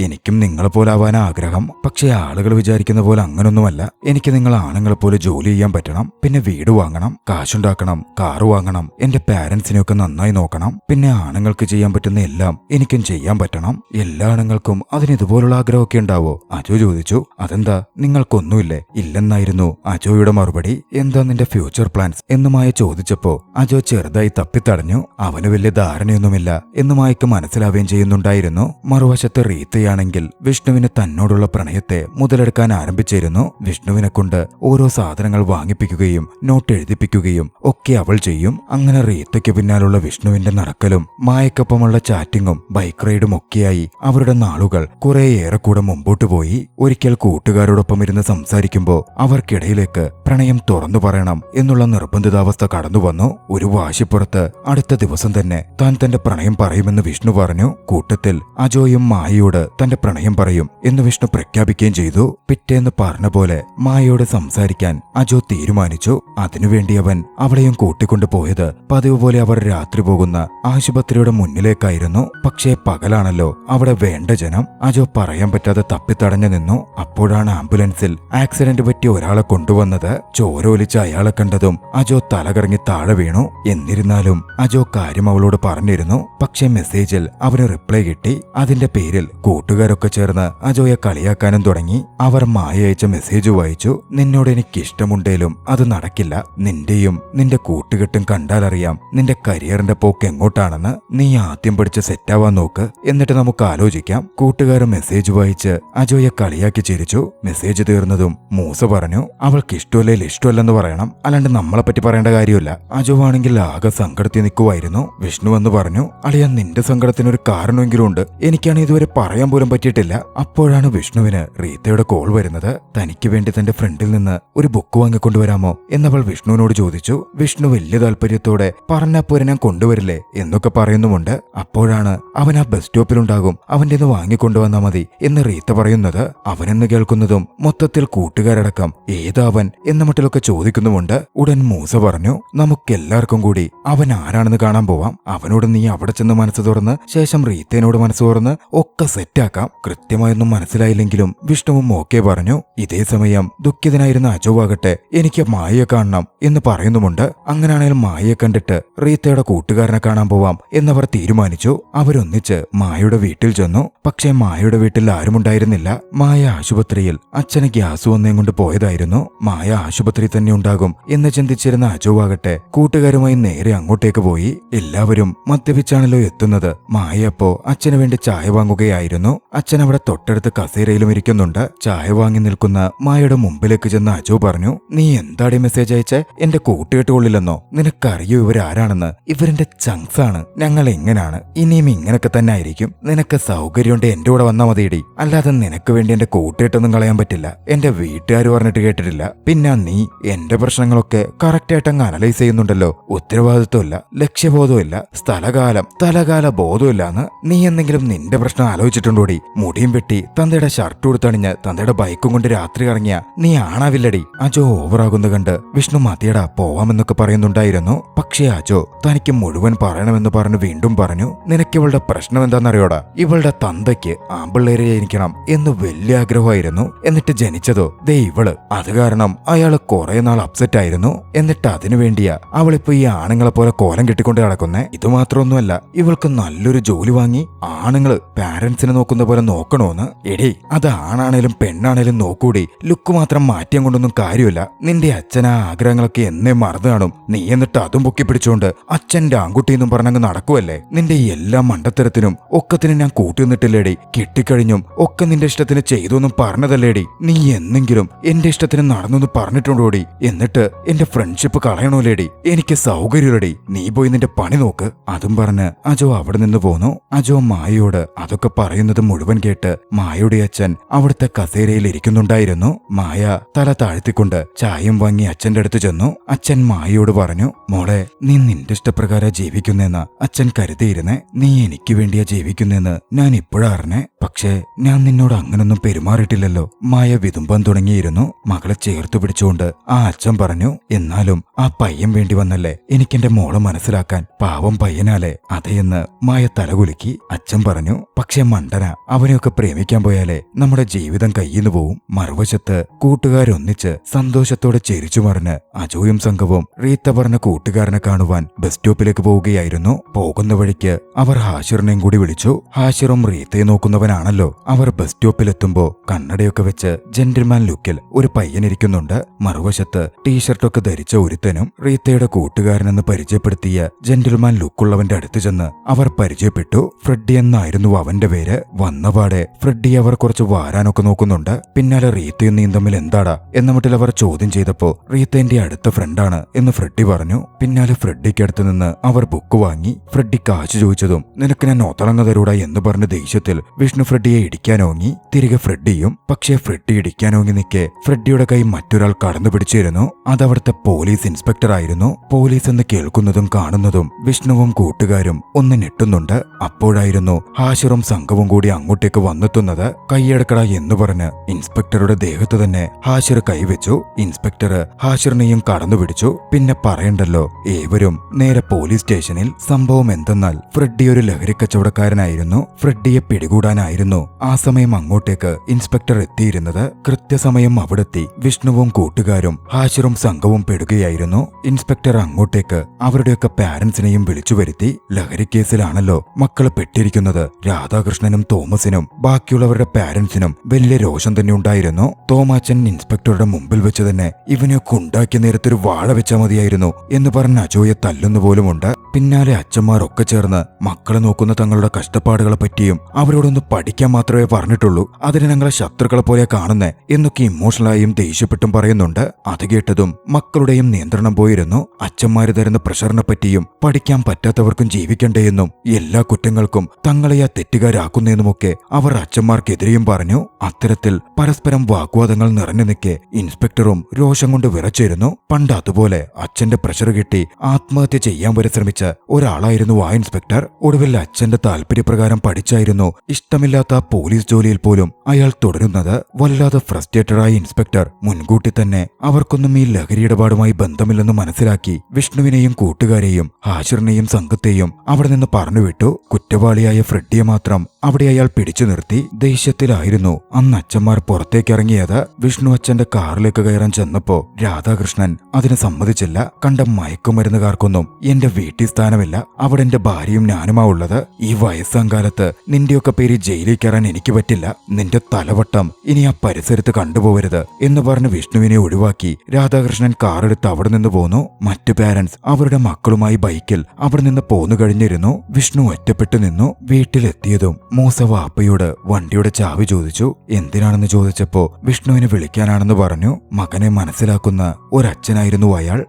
എനിക്കും നിങ്ങളെപ്പോലെ ആവാനാ ആഗ്രഹം. പക്ഷേ ആളുകൾ വിചാരിക്കുന്ന പോലെ അങ്ങനൊന്നുമല്ല. എനിക്ക് നിങ്ങൾ ആണുങ്ങളെപ്പോലെ ജോലി ചെയ്യാൻ പറ്റണം, പിന്നെ വീട് വാങ്ങണം, കാശുണ്ടാക്കണം, കാറ് വാങ്ങണം, എന്റെ പാരന്റ്സിനെയൊക്കെ നന്നായി നോക്കണം. പിന്നെ ആണുങ്ങൾക്ക് ചെയ്യാൻ പറ്റുന്ന എല്ലാം എനിക്കും ചെയ്യാൻ പറ്റണം. എല്ലാ ആണുങ്ങൾക്കും അതിന് ഇതുപോലുള്ള ആഗ്രഹമൊക്കെ ഉണ്ടാവോ? അജോ ചോദിച്ചു. അതെന്താ, നിങ്ങൾക്കൊന്നുമില്ലേ? ഇല്ലെന്നായിരുന്നു അജോയുടെ മറുപടി. എന്താ നിന്റെ ഫ്യൂച്ചർ പ്ലാൻസ് എന്ന് മായ ചോദിച്ചപ്പോ അജോ ചെറുതായി തപ്പിത്തടഞ്ഞു. അവന് വലിയ ധാരണയൊന്നുമില്ല എന്ന് മായക്ക് മനസ്സിലാവുകയും ചെയ്യുന്നുണ്ടായിരുന്നു. മറുവശത്ത് റീത്തയാണെങ്കിൽ വിഷ്ണുവിന് തന്നോടുള്ള പ്രണയത്തെ മുതലെടുക്കാൻ ആരംഭിച്ചിരുന്നു. വിഷ്ണുവിനെ കൊണ്ട് ഓരോ സാധനങ്ങൾ വാങ്ങിപ്പിക്കുകയും നോട്ട് എഴുതിപ്പിക്കുകയും ഒക്കെ അവൾ ചെയ്യും. അങ്ങനെ റീത്തയ്ക്ക് പിന്നാലുള്ള വിഷ്ണുവിന്റെ നടക്കലും മായക്കൊപ്പമുള്ള ചാറ്റിങ്ങും ബൈക്ക് റൈഡും ഒക്കെയായി അവരുടെ നാളുകൾ കുറേയേറെ കൂടെ മുമ്പോട്ട് പോയി. ഒരിക്കൽ കൂട്ടുകാരോടൊപ്പം ഇരുന്ന് സംസാരിക്കുമ്പോൾ അവർക്കിടയിലേക്ക് പ്രണയം തുറന്നു പറയണം എന്നുള്ള നിർബന്ധിതാവസ്ഥ കടന്നു വന്നു. ഒരു വാശിപ്പുറത്ത് അടുത്ത ദിവസം തന്നെ താൻ തന്റെ പ്രണയം പറയുമെന്ന് വിഷ്ണു പറഞ്ഞു. കൂട്ടത്തിൽ അജോയും മായയോട് തന്റെ പ്രണയം പറയും എന്ന് വിഷ്ണു പ്രഖ്യാപിക്കുകയും ചെയ്തു. പിറ്റേന്ന് പറഞ്ഞ പോലെ മായയോട് സംസാരിക്കാൻ അജോ തീരുമാനിച്ചു. അതിനുവേണ്ടി അവൻ അവളെയും കൂട്ടിക്കൊണ്ടു പോയത് പതിവ് പോലെ അവർ രാത്രി പോകുന്ന ആശുപത്രിയുടെ മുന്നിലേക്കായിരുന്നു. പക്ഷേ പകലാണല്ലോ, അവിടെ വേണ്ട ജനം. അജോ പറയാൻ പറ്റാതെ തപ്പിത്തടഞ്ഞു നിന്നു. അപ്പോഴാണ് ആംബുലൻസിൽ ആക്സിഡന്റ് പറ്റി ഒരാളെ കൊണ്ടുവന്നത്. ചോരൊലിച്ച് അയാളെ കണ്ടതും അജോ തലകറങ്ങി താഴെ വീണു. എന്നിരുന്നാലും അജോ കാര്യം അവളോട് പറഞ്ഞിരുന്നു. പക്ഷേ മെസ്സേജിൽ അവന് റിപ്ലൈ കിട്ടി. അതിന്റെ പേരിൽ കൂട്ടുകാരൊക്കെ ചേർന്ന് അജോയെ കളിയാക്കാനും തുടങ്ങി. അവർ മായ അയച്ച മെസ്സേജ് വായിച്ചു. നിന്നോട് എനിക്കിഷ്ടമുണ്ടേലും അത് നടക്കില്ല. നിന്റെയും നിന്റെ കൂട്ടുകെട്ടും കണ്ടാലറിയാം നിന്റെ കരിയറിന്റെ പോക്ക് എങ്ങോട്ടാണെന്ന്. നീ ആദ്യം പഠിച്ച് സെറ്റാവാൻ നോക്ക്, എന്നിട്ട് നമുക്ക് ആലോചിക്കാം. കൂട്ടുകാരൻ മെസ്സേജ് വായിച്ച് അജോയെ കളിയാക്കി ചിരിച്ചു. മെസ്സേജ് തീർന്നതും മൂസ പറഞ്ഞു, അവൾക്ക് ഇഷ്ടമല്ലേ ഇഷ്ടമല്ലെന്ന് പറയണം, അല്ലാണ്ട് നമ്മളെപ്പറ്റി പറയേണ്ട കാര്യമില്ല. അജോ ആണെങ്കിൽ ആകെ സങ്കടത്തിൽ നിൽക്കുമായിരുന്നു. വിഷ്ണു എന്ന് പറഞ്ഞു, അളിയാ നിന്റെ സങ്കടത്തിനൊരു കാരണമെങ്കിലും ഉണ്ട്, എനിക്കാണ് ഇതുവരെ പറയാൻ പോലും പറ്റിയിട്ടില്ല. അപ്പോഴാണ് വിഷ്ണുവിന് റീത്തയുടെ കോൾ വരുന്നത്. തനിക്ക് വേണ്ടി തന്റെ ഫ്രണ്ടിൽ നിന്ന് ഒരു ബുക്ക് വാങ്ങിക്കൊണ്ടുവരാമോ എന്നവൾ വിഷ്ണുവിനോട് ചോദിച്ചു. വിഷ്ണു വലിയ താല്പര്യത്തോടെ പറഞ്ഞാ പോരെ ഞാൻ കൊണ്ടുവരില്ലേ എന്നൊക്കെ പറയുന്നുമുണ്ട്. അപ്പോഴാണ് അവൻ ആ ബസ് സ്റ്റോപ്പിലുണ്ടാകും, അവന്റെ നിന്ന് വാങ്ങിക്കൊണ്ടുവന്നാ മതി എന്ന് റീത്ത പറയുന്നത്. അവനെന്ന് കേൾക്കുന്നതും മൊത്തത്തിൽ കൂട്ടുകാരടക്കം ഏതാവൻ എന്ന മട്ടിലൊക്കെ ചോദിക്കുന്നുമുണ്ട്. ഉടൻ മൂസ പറഞ്ഞു, നമുക്കെല്ലാവർക്കും കൂടി അവൻ ആരാണെന്ന് കാണാൻ പോവാം. അവനോട് നീ അവിടെ ചെന്ന് മനസ്സ് തുറന്ന് ശേഷം റീത്തേനോട് മനസ്സ് തുറന്ന് ഒക്കെ സെറ്റാക്കാം. കൃത്യമായൊന്നും മനസ്സിലായില്ലെങ്കിലും വിഷ്ണുവും ഓക്കെ പറഞ്ഞു. ഇതേ സമയം ദുഃഖിതനായിരുന്ന അജോ ആകട്ടെ എനിക്ക് മായയെ കാണണം എന്ന് പറയുന്നുമുണ്ട്. അങ്ങനെയാണെങ്കിൽ മായയെ കണ്ടിട്ട് റീത്തയുടെ കൂട്ടുകാരനെ കാണാൻ പോവാം എന്നവർ തീരുമാനിച്ചു. അവരൊന്നിച്ച് മായയുടെ വീട്ടിൽ ചെന്നു. പക്ഷേ മായയുടെ വീട്ടിൽ ആരുമുണ്ടായിരുന്നില്ല. മായ ആശുപത്രിയിൽ അച്ഛന് ഗ്യാസ് വന്നേം കൊണ്ട് പോയതായിരുന്നു. മായ ആശുപത്രി തന്നെ ഉണ്ടാകും എന്ന് ചിന്തിച്ചിരുന്ന അജോ ആകട്ടെ കൂട്ടുകാരുമായി നേരെ അങ്ങോട്ടേക്ക് പോയി. എല്ലാവരും മദ്യപിച്ചാണല്ലോ എത്തുന്നത്. മായ അപ്പോ അച്ഛന് വേണ്ടി ചായ വാങ്ങുകയായിരുന്നു. അച്ഛൻ അവിടെ തൊട്ടടുത്ത് കസേരയിലും ഇരിക്കുന്നുണ്ട്. ചായ വാങ്ങി നിൽക്കുന്ന മായയുടെ മുമ്പിലേക്ക് ചെന്ന അജോ പറഞ്ഞു, നീ എന്താടി മെസ്സേജ് അയച്ചേ? എന്റെ കൂട്ടുകെട്ടുകൊള്ളില്ലെന്നോ? നിനക്കറിയോ ഇവരാരാണെന്ന്? ഇവരെന്റെ ചങ്സ് ആണ്. ഞങ്ങൾ എങ്ങനാണ് ഇനിയും ഇങ്ങനൊക്കെ തന്നെ ആയിരിക്കും. നിനക്ക് സൗകര്യമുണ്ട് എന്റെ കൂടെ വന്നാ മതിയിടി, അല്ലാതെ നിനക്ക് വേണ്ടി എന്റെ കൂട്ടുകെട്ടൊന്നും കളയാൻ പറ്റില്ല. എന്റെ വീട്ടുകാർ പറഞ്ഞിട്ട് കേട്ടിട്ടില്ല. പിന്നെ നീ എന്റെ പ്രശ്നങ്ങളൊക്കെ കറക്റ്റായിട്ട് അങ്ങ് അനലൈസ് ചെയ്യുന്നുണ്ടല്ലോ. ഉത്തരവാദിത്വമില്ല, ലക്ഷ്യബോധമില്ല, സ്ഥലകാല ബോധമില്ലാന്ന്. നീ എന്തെങ്കിലും നിന്റെ പ്രശ്നം ആലോചിച്ചിട്ടുണ്ടോടി? മുടിയും വെട്ടി തന്തയുടെ ഷർട്ട് കൊടുത്തണിഞ്ഞ് തന്തയുടെ ബൈക്കും കൊണ്ട് രാത്രി ഇറങ്ങിയ നീ ആണാവില്ലടി. അജോ ഓവറാകുന്ന കണ്ട് വിഷ്ണു മതിയടാ പോവാമെന്നൊക്കെ പറയുന്നുണ്ടായിരുന്നു. പക്ഷേ അജോ തനിക്ക് മുഴുവൻ പറയണമെന്ന് പറഞ്ഞു വീണ്ടും പറഞ്ഞു, നിനക്കിവളുടെ പ്രശ്നം എന്താണെന്നറിയോടാ? ഇവളുടെ തന്തയ്ക്ക് ആമ്പിള്ളേരെ ജനിക്കണം എന്ന് വലിയ ആഗ്രഹമായിരുന്നു. എന്നിട്ട് ജനിച്ചതോ ദേ ഇവള്. അത് കാരണം അയാള് കുറെ നാൾ അപ്സെറ്റ് ആയിരുന്നു. എന്നിട്ട് അതിനു വേണ്ടിയാ അവളിപ്പോ ഈ ആണുങ്ങളെ പോലെ കോലം കെട്ടിക്കൊണ്ട് നടക്കുന്നേ. ഇത് മാത്രമൊന്നുമല്ല, ഇവൾക്ക് നല്ലൊരു ജോലി വാങ്ങി ആണുങ്ങള് പാരന്റ്സിനെ നോക്കുന്ന പോലെ നോക്കണോന്ന്. എടേ, അത് ആണാണേലും പെണ്ണാണേലും നോക്കൂടി. ലുക്ക് മാത്രം മാറ്റിയം കൊണ്ടൊന്നും കാര്യമില്ല. നിന്റെ അച്ഛൻ ആ ആഗ്രഹങ്ങളൊക്കെ എന്നേ മറന്നു കാണും. നീ എന്നിട്ട് അതും പൊക്കി പിടിച്ചോണ്ട് അച്ഛന്റെ ആൺകുട്ടിയെന്നും പറഞ്ഞങ്ങ് നടക്കുവല്ലേ. നിന്റെ എല്ലാ മണ്ടത്തരത്തിനും ഒക്കത്തിനും ഞാൻ കൂട്ടിനിന്നിട്ടില്ലേടി. കിട്ടിക്കഴിഞ്ഞും ഒക്കെ നിന്റെ ഇഷ്ടത്തിന് ചെയ്തൊന്നും പറഞ്ഞതല്ലേടി. നീ എന്നെങ്കിലും എന്റെ ഇഷ്ടത്തിന് നടന്നൊന്ന് പറഞ്ഞിട്ടുണ്ടോടി? എന്നിട്ട് എന്റെ ഫ്രണ്ട്ഷിപ്പ് കളയണോലേടി? എനിക്ക് സൗകര്യമില്ലടി. നീ പോയി നിന്റെ പണി നോക്ക്. അതും പറഞ്ഞ് അജോ അവിടെ നിന്ന് പോന്നു. അജോ മായയോട് അതൊക്കെ പറയുന്നത് മുഴുവൻ കേട്ട് മായയുടെ അച്ഛൻ അവിടുത്തെ കസേരയിൽ ഇരിക്കുന്നുണ്ടായിരുന്നു. മായ തല താഴ്ത്തിക്കൊണ്ട് ചായയും വാങ്ങി അച്ഛന്റെ അടുത്ത് ചെന്നു. അച്ഛൻ മായയോട് പറഞ്ഞു, മോളെ, നീ നിന്റെ ഇഷ്ടപ്രകാരം ജീവിക്കുന്നെന്ന് അച്ഛൻ കരുതിയിരുന്നേ. നീ എനിക്ക് വേണ്ടിയാ ജീവിക്കുന്നെന്ന് ഞാൻ ഇപ്പോഴാ അറിഞ്ഞേ. പക്ഷേ ഞാൻ നിന്നോട് അങ്ങനൊന്നും പെരുമാറിയിട്ടില്ലല്ലോ. മായ വിതുമ്പാൻ തുടങ്ങിയിരുന്നു. മകളെ ചേർത്തു പിടിച്ചുകൊണ്ട് ആ അച്ഛൻ പറഞ്ഞു, എന്നാലും ആ പയ്യൻ വേണ്ടി വന്നല്ലേ എനിക്കെന്റെ മോളെ മനസ്സിലാക്കാൻ. പാവം പയ്യനാലേ. അതേയെന്ന് മായ തലകുലുക്കി. അച്ഛൻ പറഞ്ഞു, പക്ഷേ മണ്ടന, അവനെയൊക്കെ പ്രേമിക്കാൻ പോയാലേ നമ്മുടെ ജീവിതം കയ്യിന്ന് പോവും. മറുവശത്ത് കൂട്ടുകാരൊന്നിച്ച് സന്തോഷത്തോടെ ചിരിച്ചു മറിഞ്ഞ് അജോയും സംഘവും റീത്ത പറഞ്ഞ കൂട്ടുകാരനെ കാണുവാൻ ബസ് സ്റ്റോപ്പിലേക്ക് പോവുകയായിരുന്നു. പോകുന്ന വഴിക്ക് അവർ ഹാഷിറിനെയും കൂടി വിളിച്ചു. ഹാഷിറും റീത്തയെ നോക്കുന്നവനാണല്ലോ. അവർ ബസ് സ്റ്റോപ്പിലെത്തുമ്പോ കണ്ണടയൊക്കെ വെച്ച് ജെന്റിൽമാൻ ലുക്കിൽ ഒരു പയ്യനിരിക്കുന്നുണ്ട്. മറുവശത്ത് ടീഷർട്ടൊക്കെ ധരിച്ച ഒരുത്തനും റീത്തയുടെ കൂട്ടുകാരനെന്ന് പരിചയപ്പെടുത്തിയ ജെന്റിൽമാൻ ലുക്കുള്ളവന്റെ അടുത്ത് ചെന്ന് അവർ പരിചയപ്പെട്ടു. ഫ്രെഡി എന്നായിരുന്നു അവന്റെ പേര്. വന്നപാടെ ഫ്രെഡി അവർ കുറച്ച് വാരാനൊക്കെ നോക്കുന്നുണ്ട്. പിന്നാലെ റീത്തയും നീയും തമ്മിൽ എന്താടാ എന്ന മട്ടിൽ അവർ ചോദ്യം ചെയ്തപ്പോ റീത്ത എന്റെ അടുത്ത ഫ്രണ്ടാണ് എന്ന് ഫ്രെഡി പറഞ്ഞു. പിന്നാലെ ഫ്രെഡിക്ക് അടുത്ത് നിന്ന് അവർ ബുക്ക് വാങ്ങി. ഫ്രെഡി കാശ് ചോദിച്ചതും നിനക്ക് ഞാൻ ഒത്തളങ്ങ തരൂടാ എന്ന് പറഞ്ഞ ദേഷ്യത്തിൽ വിഷ്ണു ഫ്രെഡിയെ ഇടിക്കാനോങ്ങി. തിരികെ ഫ്രെഡിയും. പക്ഷേ ഫ്രെഡി ഇടിക്കാനോങ്ങി നിൽക്കെ ഫ്രെഡിയുടെ കൈ മറ്റൊരാൾ കടന്നു പിടിച്ചിരുന്നു. അതവിടുത്തെ പോലീസ് ഇൻസ്പെക്ടർ ആയിരുന്നു. പോലീസ് എന്ന് കേൾക്കുന്നതും കാണുന്നതും വിഷ്ണുവും കൂട്ടുകാരും ഒന്ന് ഞെട്ടുന്നുണ്ട്. അപ്പോഴായിരുന്നു ഹാഷിറും സംഘവും കൂടി അങ്ങോട്ടേക്ക് വന്നെത്തുന്നത്. കൈയടക്കട എന്ന് പറഞ്ഞ് ഇൻസ്പെക്ടറുടെ ദേഹത്ത് തന്നെ ഹാഷിർ കൈവച്ചു. ഇൻസ്പെക്ടർ ഹാഷിറിനെയും കടന്നു പിടിച്ചു. പിന്നെ പറയണ്ടല്ലോ, ഏവരും നേരെ പോലീസ് സ്റ്റേഷനിൽ. സംഭവം എന്തെന്നാൽ ഫ്രെഡി ഒരു ലഹരി കച്ചവടക്കാരനായിരുന്നു. ഫ്രെഡിയെ പിടികൂടാനായിരുന്നു ആ സമയം അങ്ങോട്ടേക്ക് ഇൻസ്പെക്ടർ എത്തിയിരുന്നത്. കൃത്യസമയം അവിടെത്തി വിഷ്ണുവും കൂട്ടുകാരും ഹാഷിറും സംഘവും പെടുകയായിരുന്നു. ഇൻസ്പെക്ടർ അങ്ങോട്ടേക്ക് അവരുടെയൊക്കെ പാരന്റ്സിനെയും വിളിച്ചു വരുത്തി. ലഹരി കേസിലാണല്ലോ മക്കള് പെട്ടിരിക്കുന്നത്. രാധാകൃഷ്ണനും തോമസിനും ബാക്കിയുള്ളവരുടെ പാരന്റ്സിനും വലിയ രോഷം തന്നെ ഉണ്ടായിരുന്നു. തോമാച്ചൻ ഇൻസ്പെക്ടറുടെ മുമ്പിൽ വെച്ച് തന്നെ ഇവനെയൊക്കെ ഉണ്ടാക്കിയ നേരത്തൊരു വാഴ വെച്ചാൽ മതിയായിരുന്നു എന്ന് പറഞ്ഞ് അജോയെ തല്ലുന്നു പോലുമുണ്ട്. പിന്നാലെ അച്ഛന്മാരൊക്കെ ചേർന്ന് മക്കളെ നോക്കുന്ന തങ്ങളുടെ കഷ്ടപ്പാടുകളെ പറ്റിയും അവരോടൊന്ന് പഠിക്കാൻ മാത്രമേ പറഞ്ഞിട്ടുള്ളൂ, അതിന് ഞങ്ങളെ ശത്രുക്കളെ പോലെ കാണുന്നേ എന്നൊക്കെ ഇമോഷണലായും ദേഷ്യപ്പെട്ടും പറയുന്നുണ്ട്. അത് കേട്ടതും മക്കളുടെയും നിയന്ത്രണം പോയിരുന്നു. അച്ഛന്മാര് തരുന്ന പ്രഷറിനെ പറ്റിയും പഠിക്കാൻ പറ്റാത്തവർക്കും ജീവിക്കണ്ടേയെന്നും എല്ലാ കുറ്റങ്ങൾക്കും തങ്ങളെ ആ തെറ്റുകാരാക്കുന്നെന്നുമൊക്കെ അവർ അച്ഛന്മാർക്കെതിരെയും പറഞ്ഞു. അത്തരത്തിൽ പരസ്പരം വാഗ്വാദങ്ങൾ നിറഞ്ഞു നിൽക്കെ ഇൻസ്പെക്ടറും രോഷം കൊണ്ട് വിറച്ചിരുന്നു. പണ്ട് അതുപോലെ അച്ഛന്റെ പ്രഷർ കിട്ടി ആത്മഹത്യ ചെയ്യാൻ വരെ ശ്രമിച്ച ഒരാളായിരുന്നു ആ ഇൻസ്പെക്ടർ. ഒടുവിൽ അച്ഛന്റെ താല്പര്യപ്രകാരം പഠിച്ചായിരുന്നു ഇഷ്ടമില്ലാത്ത പോലീസ് ജോലിയിൽ പോലും അയാൾ തുടരുന്നത്. വല്ലാതെ ഫ്രസ്ട്രേറ്റഡായ ഇൻസ്പെക്ടർ മുൻകൂട്ടി തന്നെ അവർക്കൊന്നും ഈ ലഹരി ഇടപാടുമായി ബന്ധമില്ലെന്ന് മനസ്സിലാക്കി വിഷ്ണുവിനെയും കൂട്ടുകാരെയും ഹാഷിറിനെയും സംഘത്തെയും അവിടെ നിന്ന് പറഞ്ഞുവിട്ടു. കുറ്റവാളിയായ ഫ്രെഡിയെ മാത്രം അവിടെ അയാൾ പിടിച്ചു നിർത്തി. ദേഷ്യത്തിലായിരുന്നു അന്ന് അച്ഛന്മാർ പുറത്തേക്കിറങ്ങിയത്. വിഷ്ണു അച്ഛന്റെ കാറിലേക്ക് കയറാൻ ചെന്നപ്പോ രാധാകൃഷ്ണൻ അതിന് സമ്മതിച്ചില്ല. കണ്ട മയക്കുമരുന്നുകാർക്കൊന്നും എന്റെ വീട്ടിൽ സ്ഥാനമില്ല. അവിടെ എന്റെ ഭാര്യയും ഞാനുമാ ഉള്ളത്. ഈ വയസ്സാം കാലത്ത് നിന്റെയൊക്കെ പേര് ജയിലിൽ കയറാൻ എനിക്ക് പറ്റില്ല. നിന്റെ തലവട്ടം ഇനി ആ പരിസരത്ത് കണ്ടുപോകരുത് എന്ന് പറഞ്ഞ് വിഷ്ണുവിനെ ഒഴിവാക്കി രാധാകൃഷ്ണൻ കാറെടുത്ത് അവിടെ നിന്ന് പോന്നു. മറ്റു പാരന്റ്സ് അവരുടെ മക്കളുമായി ബൈക്കിൽ അവിടെ നിന്ന് പോന്നു കഴിഞ്ഞിരുന്നു. വിഷ്ണു ഒറ്റപ്പെട്ടു നിന്നു. വീട്ടിലെത്തിയതും മൂസ വാപ്പയോട് വണ്ടിയുടെ ചാവി ചോദിച്ചു. എന്തിനാണെന്ന് ചോദിച്ചപ്പോ വിഷ്ണുവിനെ വിളിക്കാനാണെന്ന് പറഞ്ഞു. മകനെ മനസ്സിലാക്കുന്ന ഒരച്ഛനായിരുന്നു അയാൾ.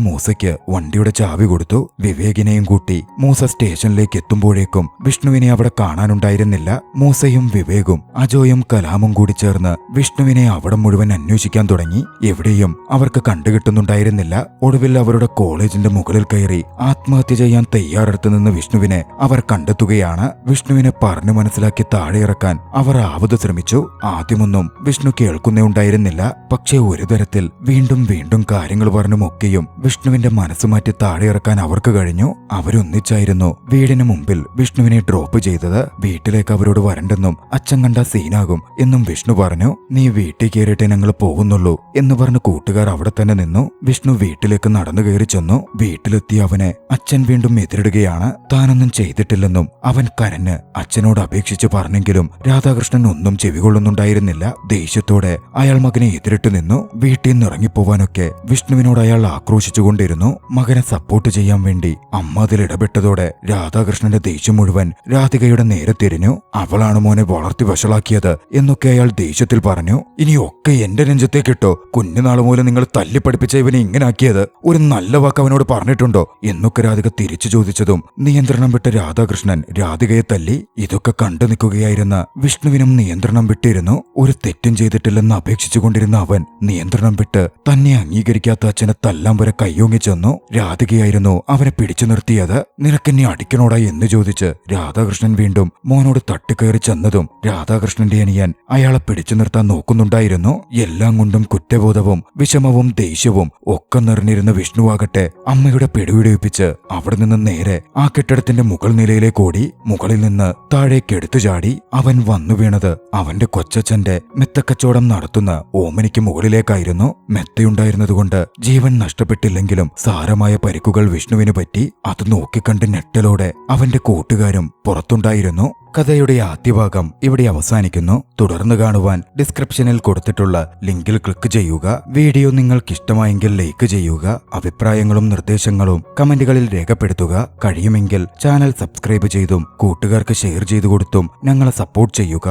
മൂസയ്ക്ക് വണ്ടിയുടെ ചാവി കൊടുത്തു. വിവേക് സുലേഖിനെയും കൂട്ടി മൂസ സ്റ്റേഷനിലേക്ക് എത്തുമ്പോഴേക്കും വിഷ്ണുവിനെ അവിടെ കാണാനുണ്ടായിരുന്നില്ല. മൂസയും വിവേകും അജോയും കലാമും കൂടി ചേർന്ന് വിഷ്ണുവിനെ അവിടെ മുഴുവൻ അന്വേഷിക്കാൻ തുടങ്ങി. എവിടെയും അവർക്ക് കണ്ടുകിട്ടുന്നുണ്ടായിരുന്നില്ല. ഒടുവിൽ അവരുടെ കോളേജിന്റെ മുകളിൽ കയറി ആത്മഹത്യ ചെയ്യാൻ തയ്യാറെടുത്തു നിന്ന് വിഷ്ണുവിനെ അവർ കണ്ടെത്തുകയാണ്. വിഷ്ണുവിനെ പറഞ്ഞു മനസ്സിലാക്കി താഴെ ഇറക്കാൻ അവർ ആവത് ശ്രമിച്ചു. ആദ്യമൊന്നും വിഷ്ണു കേൾക്കുന്നേ ഉണ്ടായിരുന്നില്ല. പക്ഷേ ഒരു തരത്തിൽ വീണ്ടും വീണ്ടും കാര്യങ്ങൾ പറഞ്ഞുമൊക്കെയും വിഷ്ണുവിന്റെ മനസ്സ് മാറ്റി താഴെ ഇറക്കാൻ അവർക്ക് കഴിഞ്ഞു. അവരൊന്നിച്ചായിരുന്നു വീടിന് മുമ്പിൽ വിഷ്ണുവിനെ ഡ്രോപ്പ് ചെയ്തത്. വീട്ടിലേക്ക് അവരോട് വരണ്ടെന്നും അച്ഛൻ കണ്ട സീനാകും എന്നും വിഷ്ണു പറഞ്ഞു. നീ വീട്ടിൽ കയറിയിട്ട് ഞങ്ങൾ പോകുന്നുള്ളൂ എന്ന് പറഞ്ഞ് കൂട്ടുകാർ അവിടെ തന്നെ നിന്നു. വിഷ്ണു വീട്ടിലേക്ക് നടന്നു കയറി ചെന്നു. വീട്ടിലെത്തി അവനെ അച്ഛൻ വീണ്ടും എതിരിടുകയാണ്. താനൊന്നും ചെയ്തിട്ടില്ലെന്നും അവൻ കരഞ്ഞ് അച്ഛനോട് അപേക്ഷിച്ച് പറഞ്ഞെങ്കിലും രാധാകൃഷ്ണൻ ഒന്നും ചെവികൊള്ളുന്നുണ്ടായിരുന്നില്ല. ദേഷ്യത്തോടെ അയാൾ മകനെ എതിരിട്ടു നിന്നു. വീട്ടിൽ നിന്ന് ഇറങ്ങിപ്പോവാനൊക്കെ വിഷ്ണുവിനോട് അയാൾ ആക്രോശിച്ചുകൊണ്ടിരുന്നു. മകനെ സപ്പോർട്ട് ചെയ്യാൻ വേണ്ടി അമ്മ അതിൽ ഇടപെട്ടതോടെ രാധാകൃഷ്ണന്റെ ദേഷ്യം മുഴുവൻ രാധികയുടെ നേരെ തിരിഞ്ഞു. അവളാണ് മോനെ വളർത്തി വഷളാക്കിയത് എന്നൊക്കെ അയാൾ ദേഷ്യത്തിൽ പറഞ്ഞു. ഇനിയൊക്കെ എന്റെ നെഞ്ചത്തേക്കിട്ടോ. കുഞ്ഞുനാൾ മൂലം നിങ്ങൾ തല്ലിപ്പഠിപ്പിച്ച ഇവനെ ഇങ്ങനാക്കിയത് ഒരു നല്ല വാക്ക് അവനോട് പറഞ്ഞിട്ടുണ്ടോ എന്നൊക്കെ രാധിക തിരിച്ചു ചോദിച്ചതും നിയന്ത്രണം വിട്ട രാധാകൃഷ്ണൻ രാധികയെ തല്ലി. ഇതൊക്കെ കണ്ടു നിൽക്കുകയായിരുന്ന വിഷ്ണുവിനും നിയന്ത്രണം വിട്ടിരുന്നു. ഒരു തെറ്റും ചെയ്തിട്ടില്ലെന്ന് അപേക്ഷിച്ചുകൊണ്ടിരുന്ന അവൻ നിയന്ത്രണം വിട്ട് തന്നെ അംഗീകരിക്കാത്ത അച്ഛനെ തല്ലാൻ വരെ കയ്യോങ്ങി ചെന്നു. രാധികയായിരുന്നു അവനെ പിടിച്ചു നിർത്തിയത്. നിനക്കെന്നെ അടിക്കണോടാ എന്ന് ചോദിച്ച് രാധാകൃഷ്ണൻ വീണ്ടും മോനോട് തട്ടിക്കയറി ചെന്നതും രാധാകൃഷ്ണന്റെ അനിയൻ അയാളെ പിടിച്ചു നിർത്താൻ നോക്കുന്നുണ്ടായിരുന്നു. എല്ലാം കൊണ്ടും കുറ്റബോധവും വിഷമവും ദേഷ്യവും ഒക്കെ നിറഞ്ഞിരുന്ന വിഷ്ണുവാകട്ടെ അമ്മയുടെ പിടിപിടിപ്പിച്ച് അവിടെ നിന്ന് നേരെ ആ കെട്ടിടത്തിന്റെ മുകൾ നിലയിലേക്ക് ഓടി. മുകളിൽ നിന്ന് താഴേക്ക് എടുത്തു ചാടി. അവൻ വന്നു വീണത് അവന്റെ കൊച്ചച്ഛന്റെ മെത്തക്കച്ചവടം നടത്തുന്ന ഓമനിക്ക് മുകളിലേക്കായിരുന്നു. മെത്തയുണ്ടായിരുന്നതുകൊണ്ട് ജീവൻ നഷ്ടപ്പെട്ടില്ലെങ്കിലും സാരമായ പരിക്കുകൾ വിഷ്ണുവിന് പറ്റി. അത് നോക്കിക്കണ്ട് ഞെട്ടലോടെ അവന്റെ കൂട്ടുകാരും പുറത്തുണ്ടായിരുന്നു. കഥയുടെ ആദ്യഭാഗം ഇവിടെ അവസാനിക്കുന്നു. തുടർന്ന് കാണുവാൻ ഡിസ്ക്രിപ്ഷനിൽ കൊടുത്തിട്ടുള്ള ലിങ്കിൽ ക്ലിക്ക് ചെയ്യുക. വീഡിയോ നിങ്ങൾക്കിഷ്ടമായെങ്കിൽ ലൈക്ക് ചെയ്യുക. അഭിപ്രായങ്ങളും നിർദ്ദേശങ്ങളും കമന്റുകളിൽ രേഖപ്പെടുത്തുക. കഴിയുമെങ്കിൽ ചാനൽ സബ്സ്ക്രൈബ് ചെയ്തും കൂട്ടുകാർക്ക് ഷെയർ ചെയ്തു കൊടുത്തും ഞങ്ങളെ സപ്പോർട്ട് ചെയ്യുക.